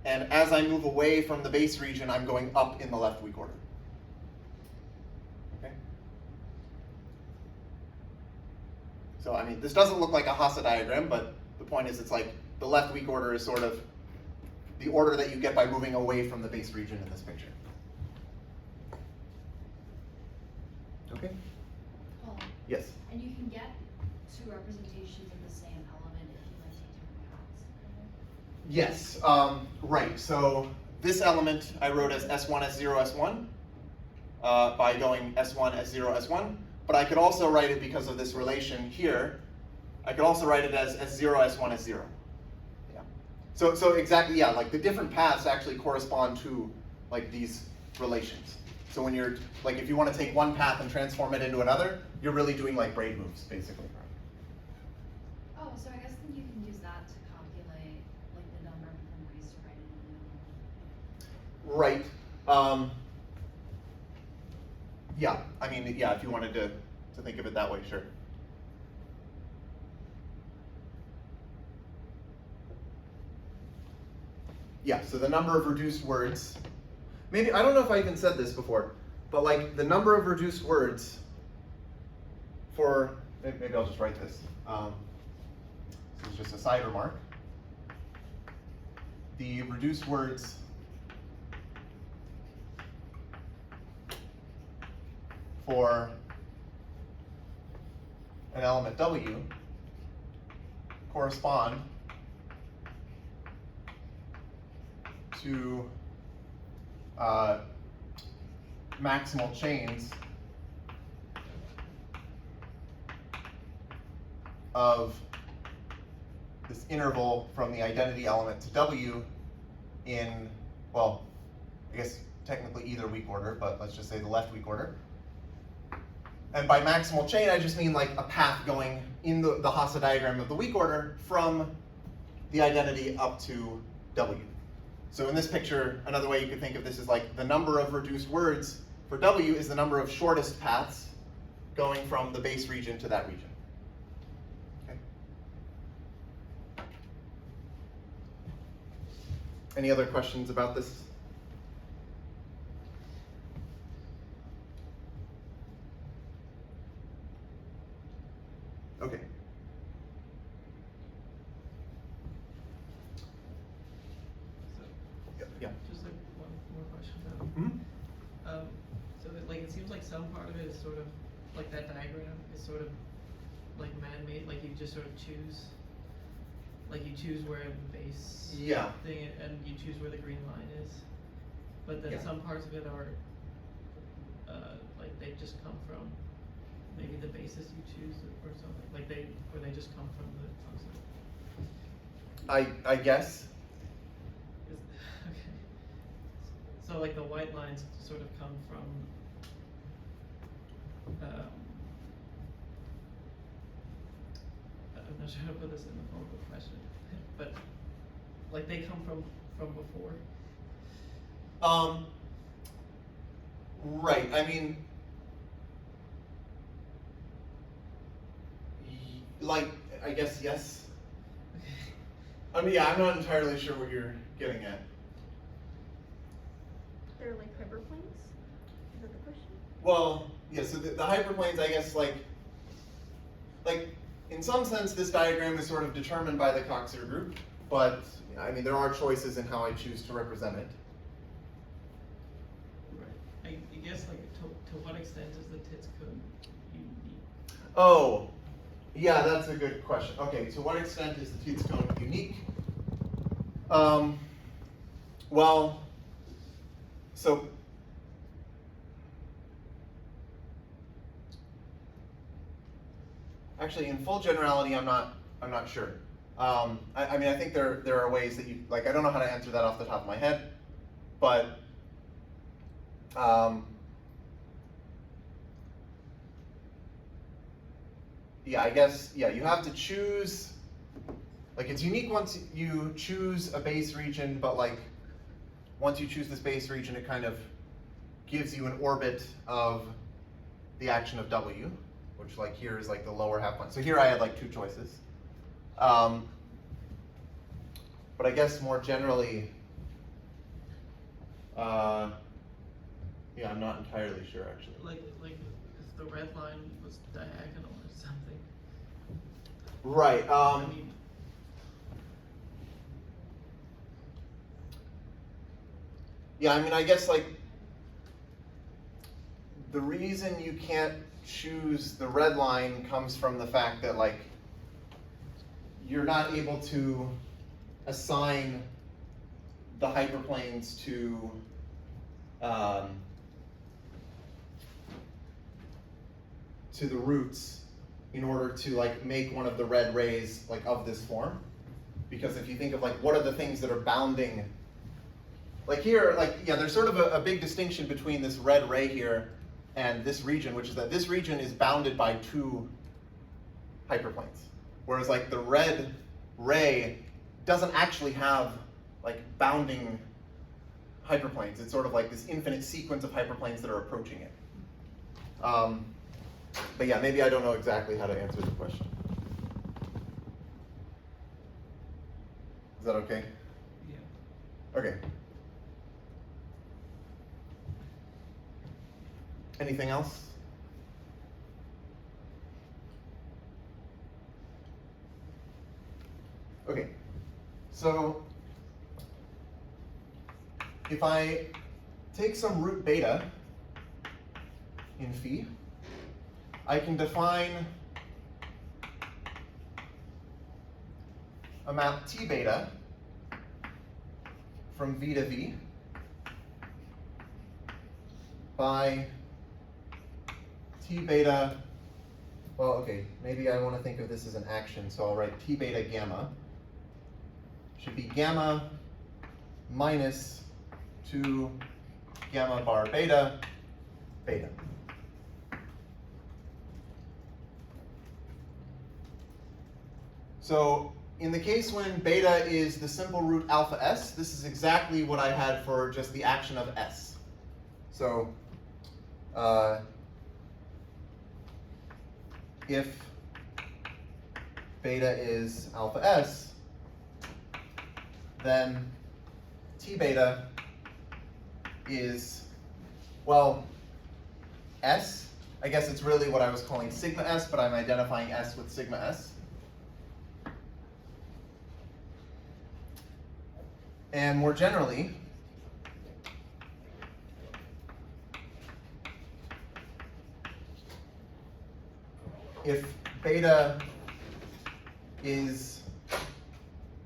Speaker 1: and as I move away from the base region, I'm going up in the left weak order. Okay? So I mean, this doesn't look like a Hasse diagram, but the point is it's like the left weak order is sort of the order that you get by moving away from the base region in this picture. Okay?
Speaker 2: Paul,
Speaker 1: Yes?
Speaker 2: and you can get two representations of the same element if you like take different paths.
Speaker 1: Yes, right. So this element I wrote as S1, S0, S1 by going S1, S0, S1. But I could also write it because of this relation here. I could also write it as S0, S1, S0. Yeah. So exactly, yeah, like the different paths actually correspond to like these relations. So when you're, like if you want to take one path and transform it into another, you're really doing like braid moves, basically.
Speaker 2: Oh, so I guess then you can use that to calculate like the number of different ways to write it in the
Speaker 1: Right. Yeah, I mean, yeah, if you wanted to think of it that way, sure. Yeah, so the number of reduced words, maybe, I don't know if I even said this before, but like the number of reduced words for, maybe I'll just write this. This is just a side remark. The reduced words for an element W correspond to maximal chains of this interval from the identity element to W in, well, I guess technically either weak order, but let's just say the left weak order. And by maximal chain, I just mean like a path going in the Hasse diagram of the weak order from the identity up to W. So in this picture, another way you could think of this is like the number of reduced words for W is the number of shortest paths going from the base region to that region. Okay. Any other questions about this? Okay.
Speaker 5: So,
Speaker 1: Yeah.
Speaker 5: just like one more question though.
Speaker 1: Mhm.
Speaker 5: So it seems like some part of it is sort of, like that diagram is sort of like man-made, like you just sort of choose, like you choose where the base
Speaker 1: Yeah.
Speaker 5: thing, and you choose where the green line is. But then
Speaker 1: Yeah.
Speaker 5: some parts of it are, like they just come from maybe the basis you choose or something, like they just come from the concept.
Speaker 1: I guess.
Speaker 5: Okay. So like the white lines sort of come from, I'm not sure how to put this in the form of a question, but like they come from before.
Speaker 1: Right. I mean, like, I guess yes.
Speaker 5: Okay.
Speaker 1: I mean, yeah, I'm not entirely sure what you're getting at.
Speaker 4: They're like hyperplanes? Is that the question?
Speaker 1: Well, yeah, so the hyperplanes, I guess, like, in some sense, this diagram is sort of determined by the Coxeter group, but, I mean, there are choices in how I choose to represent it.
Speaker 5: Right. I guess like to what extent is the TITS code unique?
Speaker 1: Oh, yeah, that's a good question. Okay, to what extent is the TITS code unique? Well, so actually, in full generality, I'm not sure. I mean, I think there are ways that you, like, I don't know how to answer that off the top of my head, but yeah, I guess, yeah, you have to choose, like, it's unique once you choose a base region, but like, once you choose this base region, it kind of gives you an orbit of the action of W, which like here is like the lower half point. So here I had like two choices. But I guess more generally, yeah, I'm not entirely sure actually.
Speaker 5: Like if the red line was diagonal or something.
Speaker 1: Right.
Speaker 5: I mean,
Speaker 1: Yeah, I mean, I guess like the reason you can't choose the red line comes from the fact that like you're not able to assign the hyperplanes to the roots in order to like make one of the red rays like of this form. Because if you think of like what are the things that are bounding, like here, like, yeah, there's sort of a big distinction between this red ray here and this region, which is that this region is bounded by two hyperplanes. Whereas like the red ray doesn't actually have like bounding hyperplanes. It's sort of like this infinite sequence of hyperplanes that are approaching it. But yeah, maybe I don't know exactly how to answer the question. Is that okay?
Speaker 5: yeah.
Speaker 1: Okay. Anything else? Okay, so if I take some root beta in phi, I can define a map T beta from V to V by T beta, well, okay, maybe I want to think of this as an action, so I'll write T beta gamma. Should be gamma minus 2 gamma bar beta, beta. So in the case when beta is the simple root alpha s, this is exactly what I had for just the action of s. So if beta is alpha s, then T beta is, well, S. I guess it's really what I was calling sigma s, but I'm identifying s with sigma s. And more generally, if beta is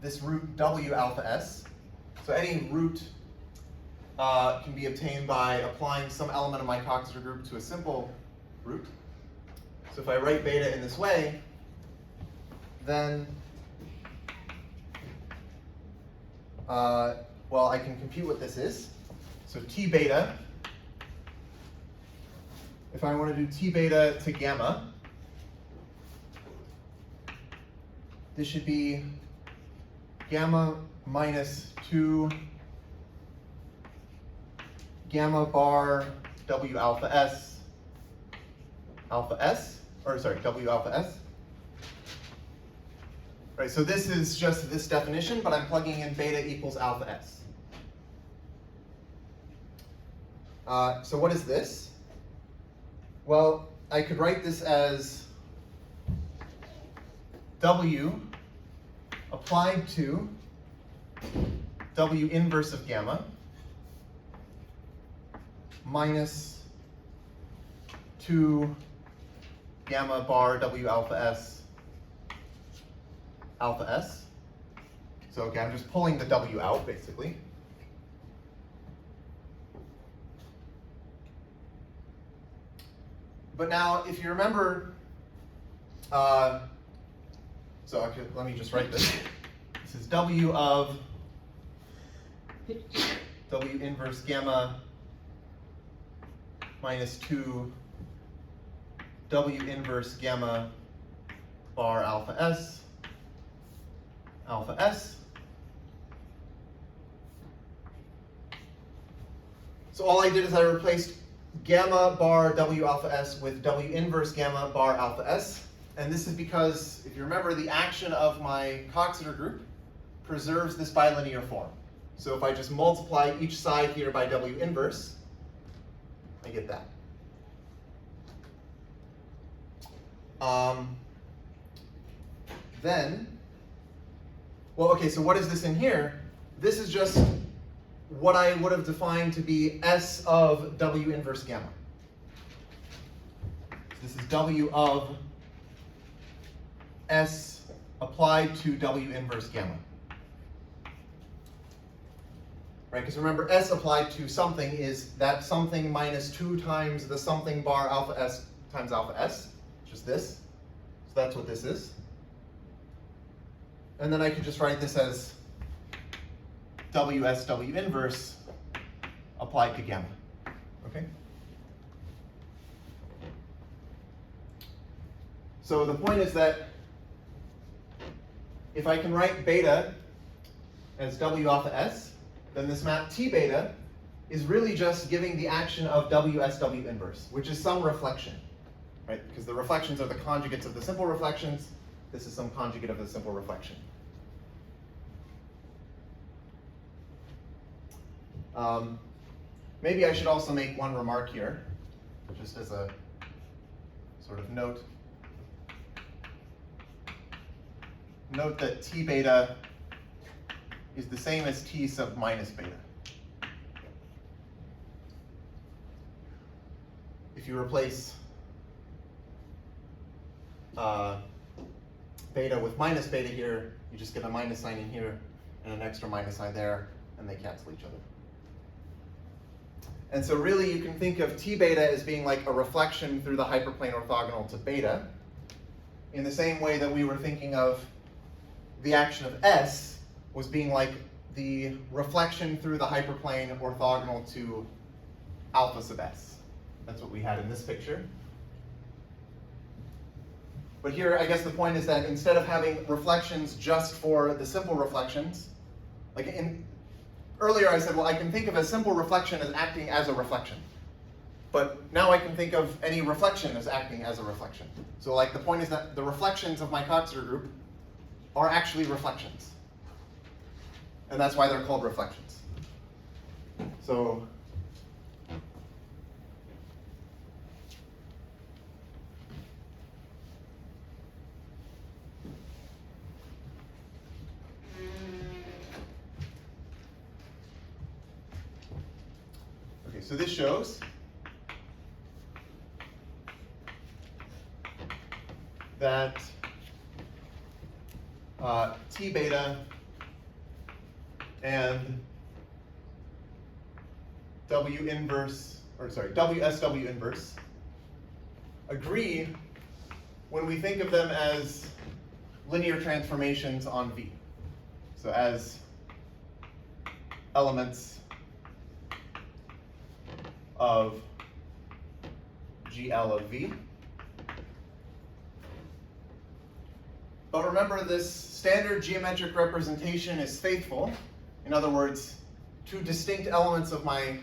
Speaker 1: this root w alpha s, so any root can be obtained by applying some element of my Coxeter group to a simple root. So if I write beta in this way, then well, I can compute what this is. So T beta, if I want to do T beta to gamma, this should be gamma minus 2 gamma bar W alpha S, W alpha S. Right, so this is just this definition, but I'm plugging in beta equals alpha S. So what is this? Well, I could write this as W applied to W inverse of gamma minus 2 gamma bar W alpha S alpha S. So okay, I'm just pulling the W out basically. But now if you remember, so okay, let me just write this. This is W of W inverse gamma minus 2 W inverse gamma bar alpha S. So all I did is I replaced gamma bar W alpha S with W inverse gamma bar alpha S. And this is because, if you remember, the action of my Coxeter group preserves this bilinear form. So if I just multiply each side here by W inverse, I get that. Then, well, okay, so what is this in here? This is just what I would have defined to be S of W inverse gamma. So this is W of S applied to W inverse gamma. Right, because remember, S applied to something is that something minus 2 times the something bar alpha S times alpha S, just this. So that's what this is. And then I could just write this as WS W inverse applied to gamma. Okay? So the point is that if I can write beta as W alpha S, then this map T beta is really just giving the action of WS W inverse, which is some reflection, right? Because the reflections are the conjugates of the simple reflections. This is some conjugate of the simple reflection. Maybe I should also make one remark here, just as a sort of note. Note that T beta is the same as T sub minus beta. If you replace beta with minus beta here, you just get a minus sign in here and an extra minus sign there, and they cancel each other. And so really you can think of T beta as being like a reflection through the hyperplane orthogonal to beta, in the same way that we were thinking of the action of S was being like the reflection through the hyperplane orthogonal to alpha sub S. That's what we had in this picture. But here, I guess the point is that instead of having reflections just for the simple reflections, like earlier I said, well, I can think of a simple reflection as acting as a reflection. But now I can think of any reflection as acting as a reflection. So like the point is that the reflections of my Coxeter group are actually reflections. And that's why they're called reflections. So So this shows that T beta and W inverse, or sorry, WSW inverse agree when we think of them as linear transformations on V. So as elements of GL of V. But remember, this standard geometric representation is faithful. In other words, two distinct elements of my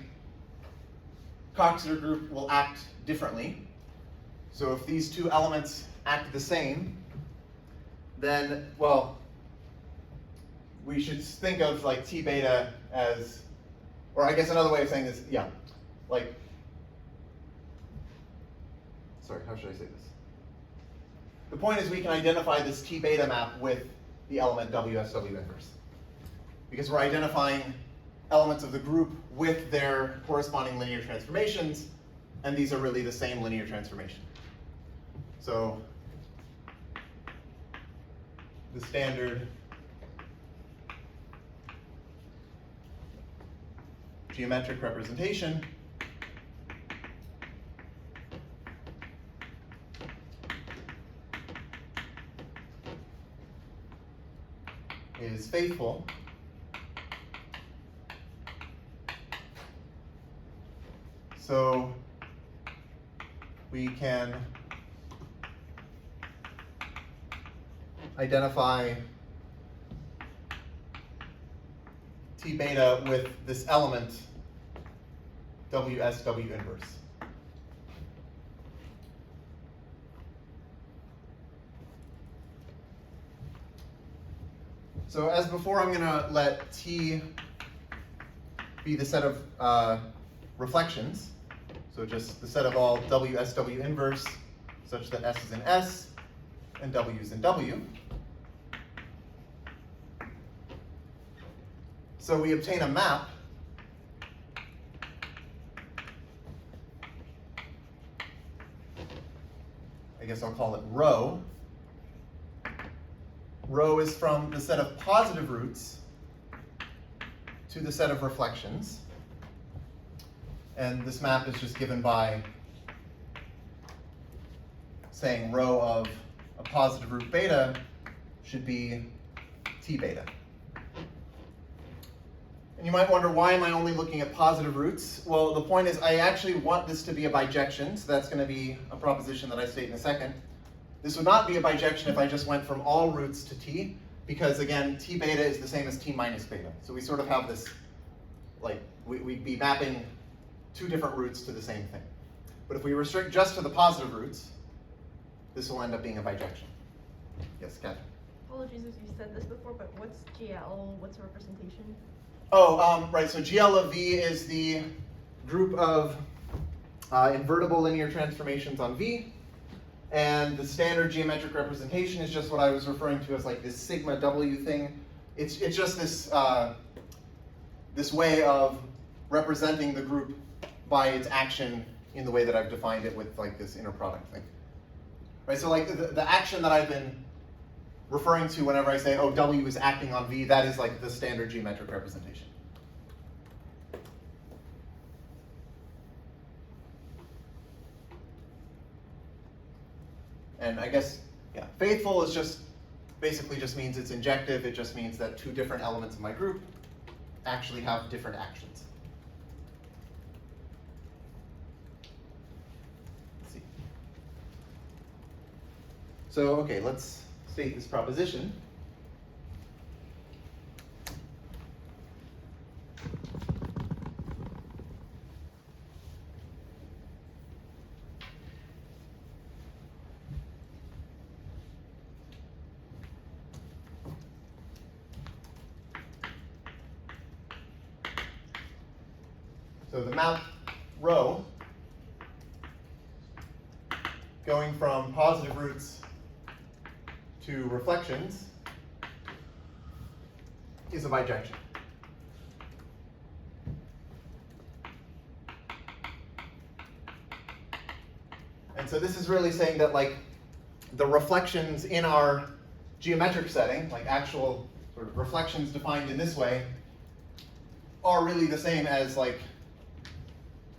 Speaker 1: Coxeter group will act differently. So if these two elements act the same, then, well, we should think of like T beta as, or I guess another way of saying this, yeah, like, sorry, how should I say this? The point is we can identify this T beta map with the element WSW inverse, because we're identifying elements of the group with their corresponding linear transformations, and these are really the same linear transformation. So the standard geometric representation is faithful so we can identify T beta with this element WSW inverse. So as before, I'm going to let T be the set of reflections. So just the set of all WSW inverse such that S is in S and W is in W. So we obtain a map I guess I'll call it rho. Rho is from the set of positive roots to the set of reflections. And this map is just given by saying rho of a positive root beta should be T beta. And you might wonder, why am I only looking at positive roots? Well, the point is I actually want this to be a bijection, so that's going to be a proposition that I state in a second. This would not be a bijection if I just went from all roots to T, because again, T beta is the same as T minus beta. So we sort of have this, like, we'd be mapping two different roots to the same thing. But if we restrict just to the positive roots, this will end up being a bijection. Yes, Catherine?
Speaker 4: Apologies if you said this before, but what's GL? What's the representation?
Speaker 1: Oh, right, so GL of V is the group of invertible linear transformations on V. And the standard geometric representation is just what I was referring to as like this sigma W thing. It's just this, this way of representing the group by its action in the way that I've defined it with like this inner product thing. Right, so like the action that I've been referring to whenever I say, oh, W is acting on V, that is like the standard geometric representation. And I guess, yeah, faithful is just, basically just means it's injective. It just means that two different elements of my group actually have different actions. Let's see. So, okay, let's state this proposition. So the map rho going from positive roots to reflections is a bijection. right? So this is really saying that like the reflections in our geometric setting, like actual sort of reflections defined in this way, are really the same as like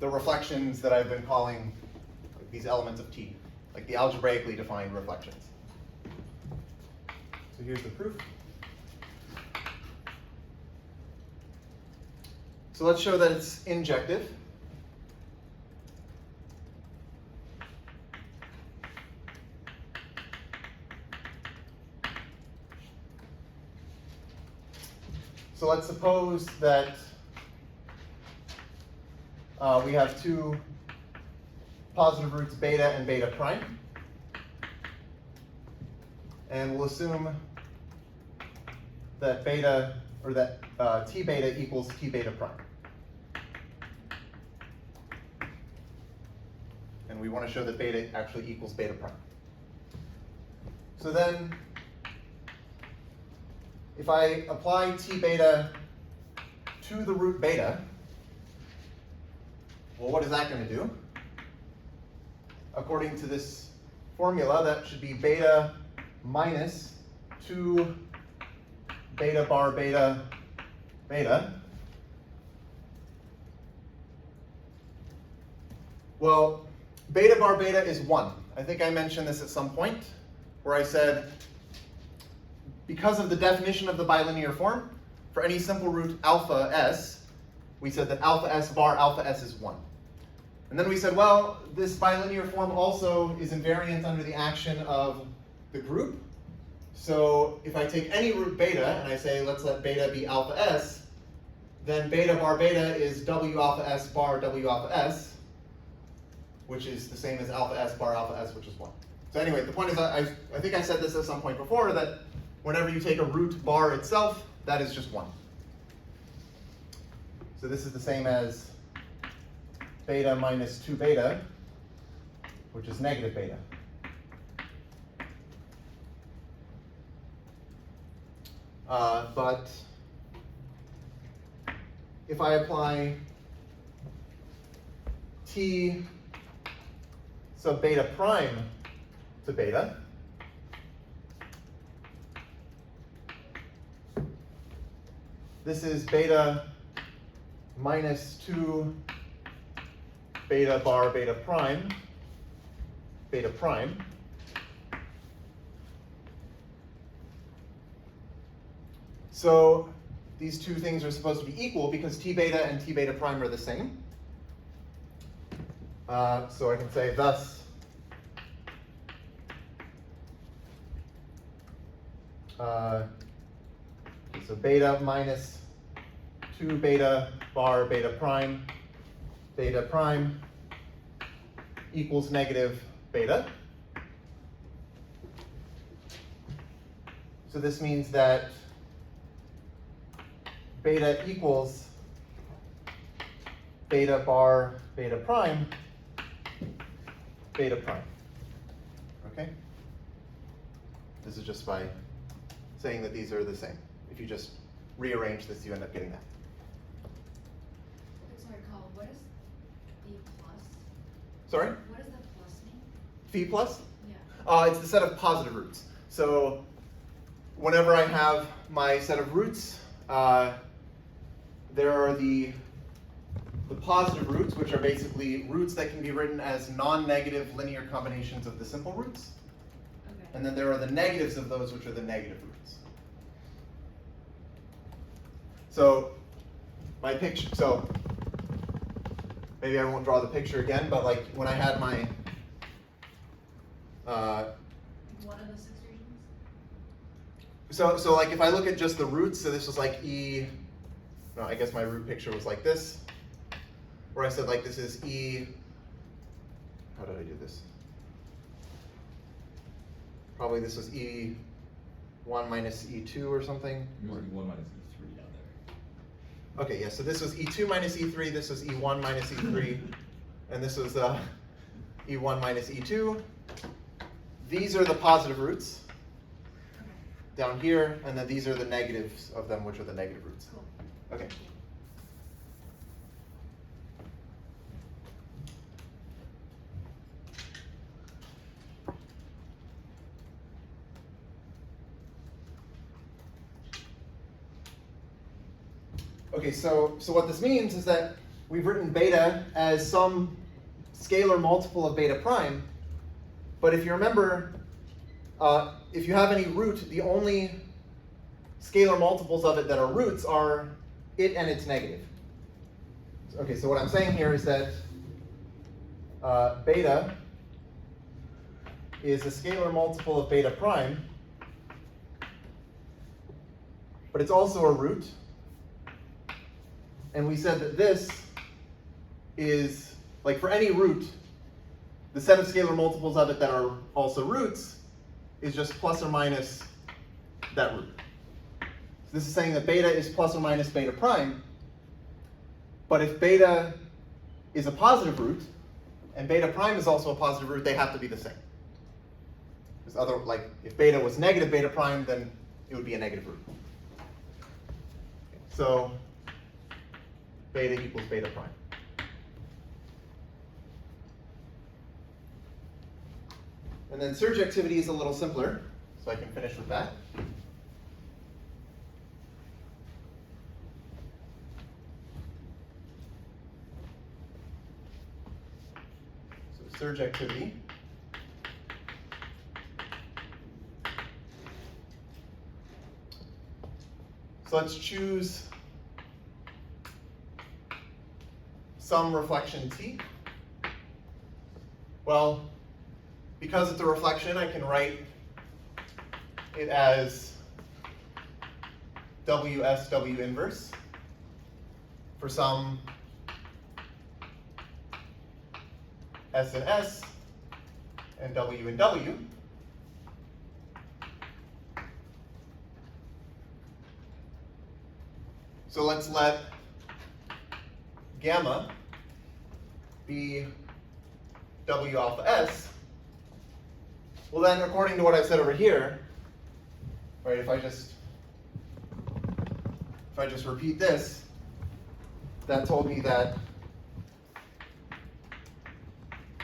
Speaker 1: the reflections that I've been calling like, these elements of T, like the algebraically defined reflections. So here's the proof. So let's show that it's injective. So let's suppose that we have two positive roots beta and beta prime. And we'll assume that beta, or that T beta equals T beta prime. And we want to show that beta actually equals beta prime. So then, if I apply T beta to the root beta, well, what is that going to do? According to this formula, that should be beta minus 2 beta bar beta beta. Well, beta bar beta is 1. I think I mentioned this at some point, where I said, because of the definition of the bilinear form, for any simple root alpha s, we said that alpha s bar alpha s is 1. And then we said, well, this bilinear form also is invariant under the action of the group. So if I take any root beta and I say, let's let beta be alpha s, then beta bar beta is w alpha s bar w alpha s, which is the same as alpha s bar alpha s, which is 1. So anyway, the point is, I think I said this at some point before, that whenever you take a root bar itself, that is just 1. So this is the same as beta minus 2 beta, which is negative beta. But if I apply T sub beta prime to beta, this is beta minus 2 beta bar beta prime. So these two things are supposed to be equal because T beta and T beta prime are the same. So I can say thus so beta minus 2 beta bar beta prime equals negative beta. So this means that beta equals beta bar beta prime. Okay? This is just by saying that these are the same. If you just rearrange this, you end up getting that.
Speaker 2: Sorry, Colin, what is the plus?
Speaker 1: Sorry?
Speaker 2: What does the plus mean?
Speaker 1: Phi plus?
Speaker 2: Yeah.
Speaker 1: It's the set of positive roots. So whenever I have my set of roots, there are the positive roots, which are basically roots that can be written as non-negative linear combinations of the simple roots.
Speaker 2: Okay.
Speaker 1: And then there are the negatives of those, which are the negative roots. So my picture, so maybe I won't draw the picture again, but like when I had my
Speaker 2: One of the 6 regions?
Speaker 1: so like if I look at just the roots, so this was like E, no, I guess my root picture was like this, where I said like this is E, how did I do this? Probably this was E1 minus E2 or something.
Speaker 3: Yours would be 1 minus E3 down there.
Speaker 1: Okay, yeah, so this was E2 minus E3, this was E1 minus E3, and this was E1 minus E2. These are the positive roots down here, and then these are the negatives of them, which are the negative roots.
Speaker 2: Cool.
Speaker 1: Okay. Okay, so what this means is that we've written beta as some scalar multiple of beta prime, but if you remember, if you have any root, the only scalar multiples of it that are roots are it and its negative. Okay, so what I'm saying here is that beta is a scalar multiple of beta prime, but it's also a root. And we said that this is, like for any root, the set of scalar multiples of it that are also roots is just plus or minus that root. So this is saying that beta is plus or minus beta prime, but if beta is a positive root, and beta prime is also a positive root, they have to be the same. Because if beta was negative beta prime, then it would be a negative root. So beta equals beta prime. And then surjectivity is a little simpler, so I can finish with that. So surjectivity so let's choose some reflection T. Well, because it's a reflection, I can write it as WSW inverse for some S and S and W and W. So let's let gamma be W alpha S. Well then, according to what I said over here, right, if I just repeat this, that told me that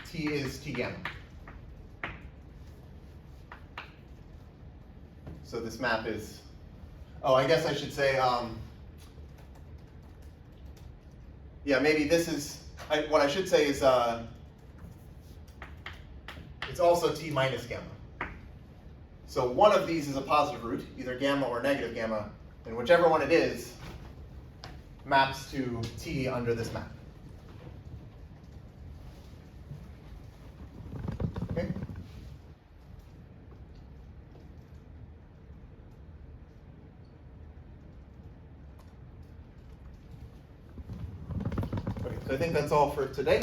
Speaker 1: T is T gamma. So this map is, oh, I guess I should say, yeah, maybe this is, what I should say is, it's also T minus gamma. So one of these is a positive root, either gamma or negative gamma, and whichever one it is maps to T under this map. Okay? Okay, so I think that's all for today.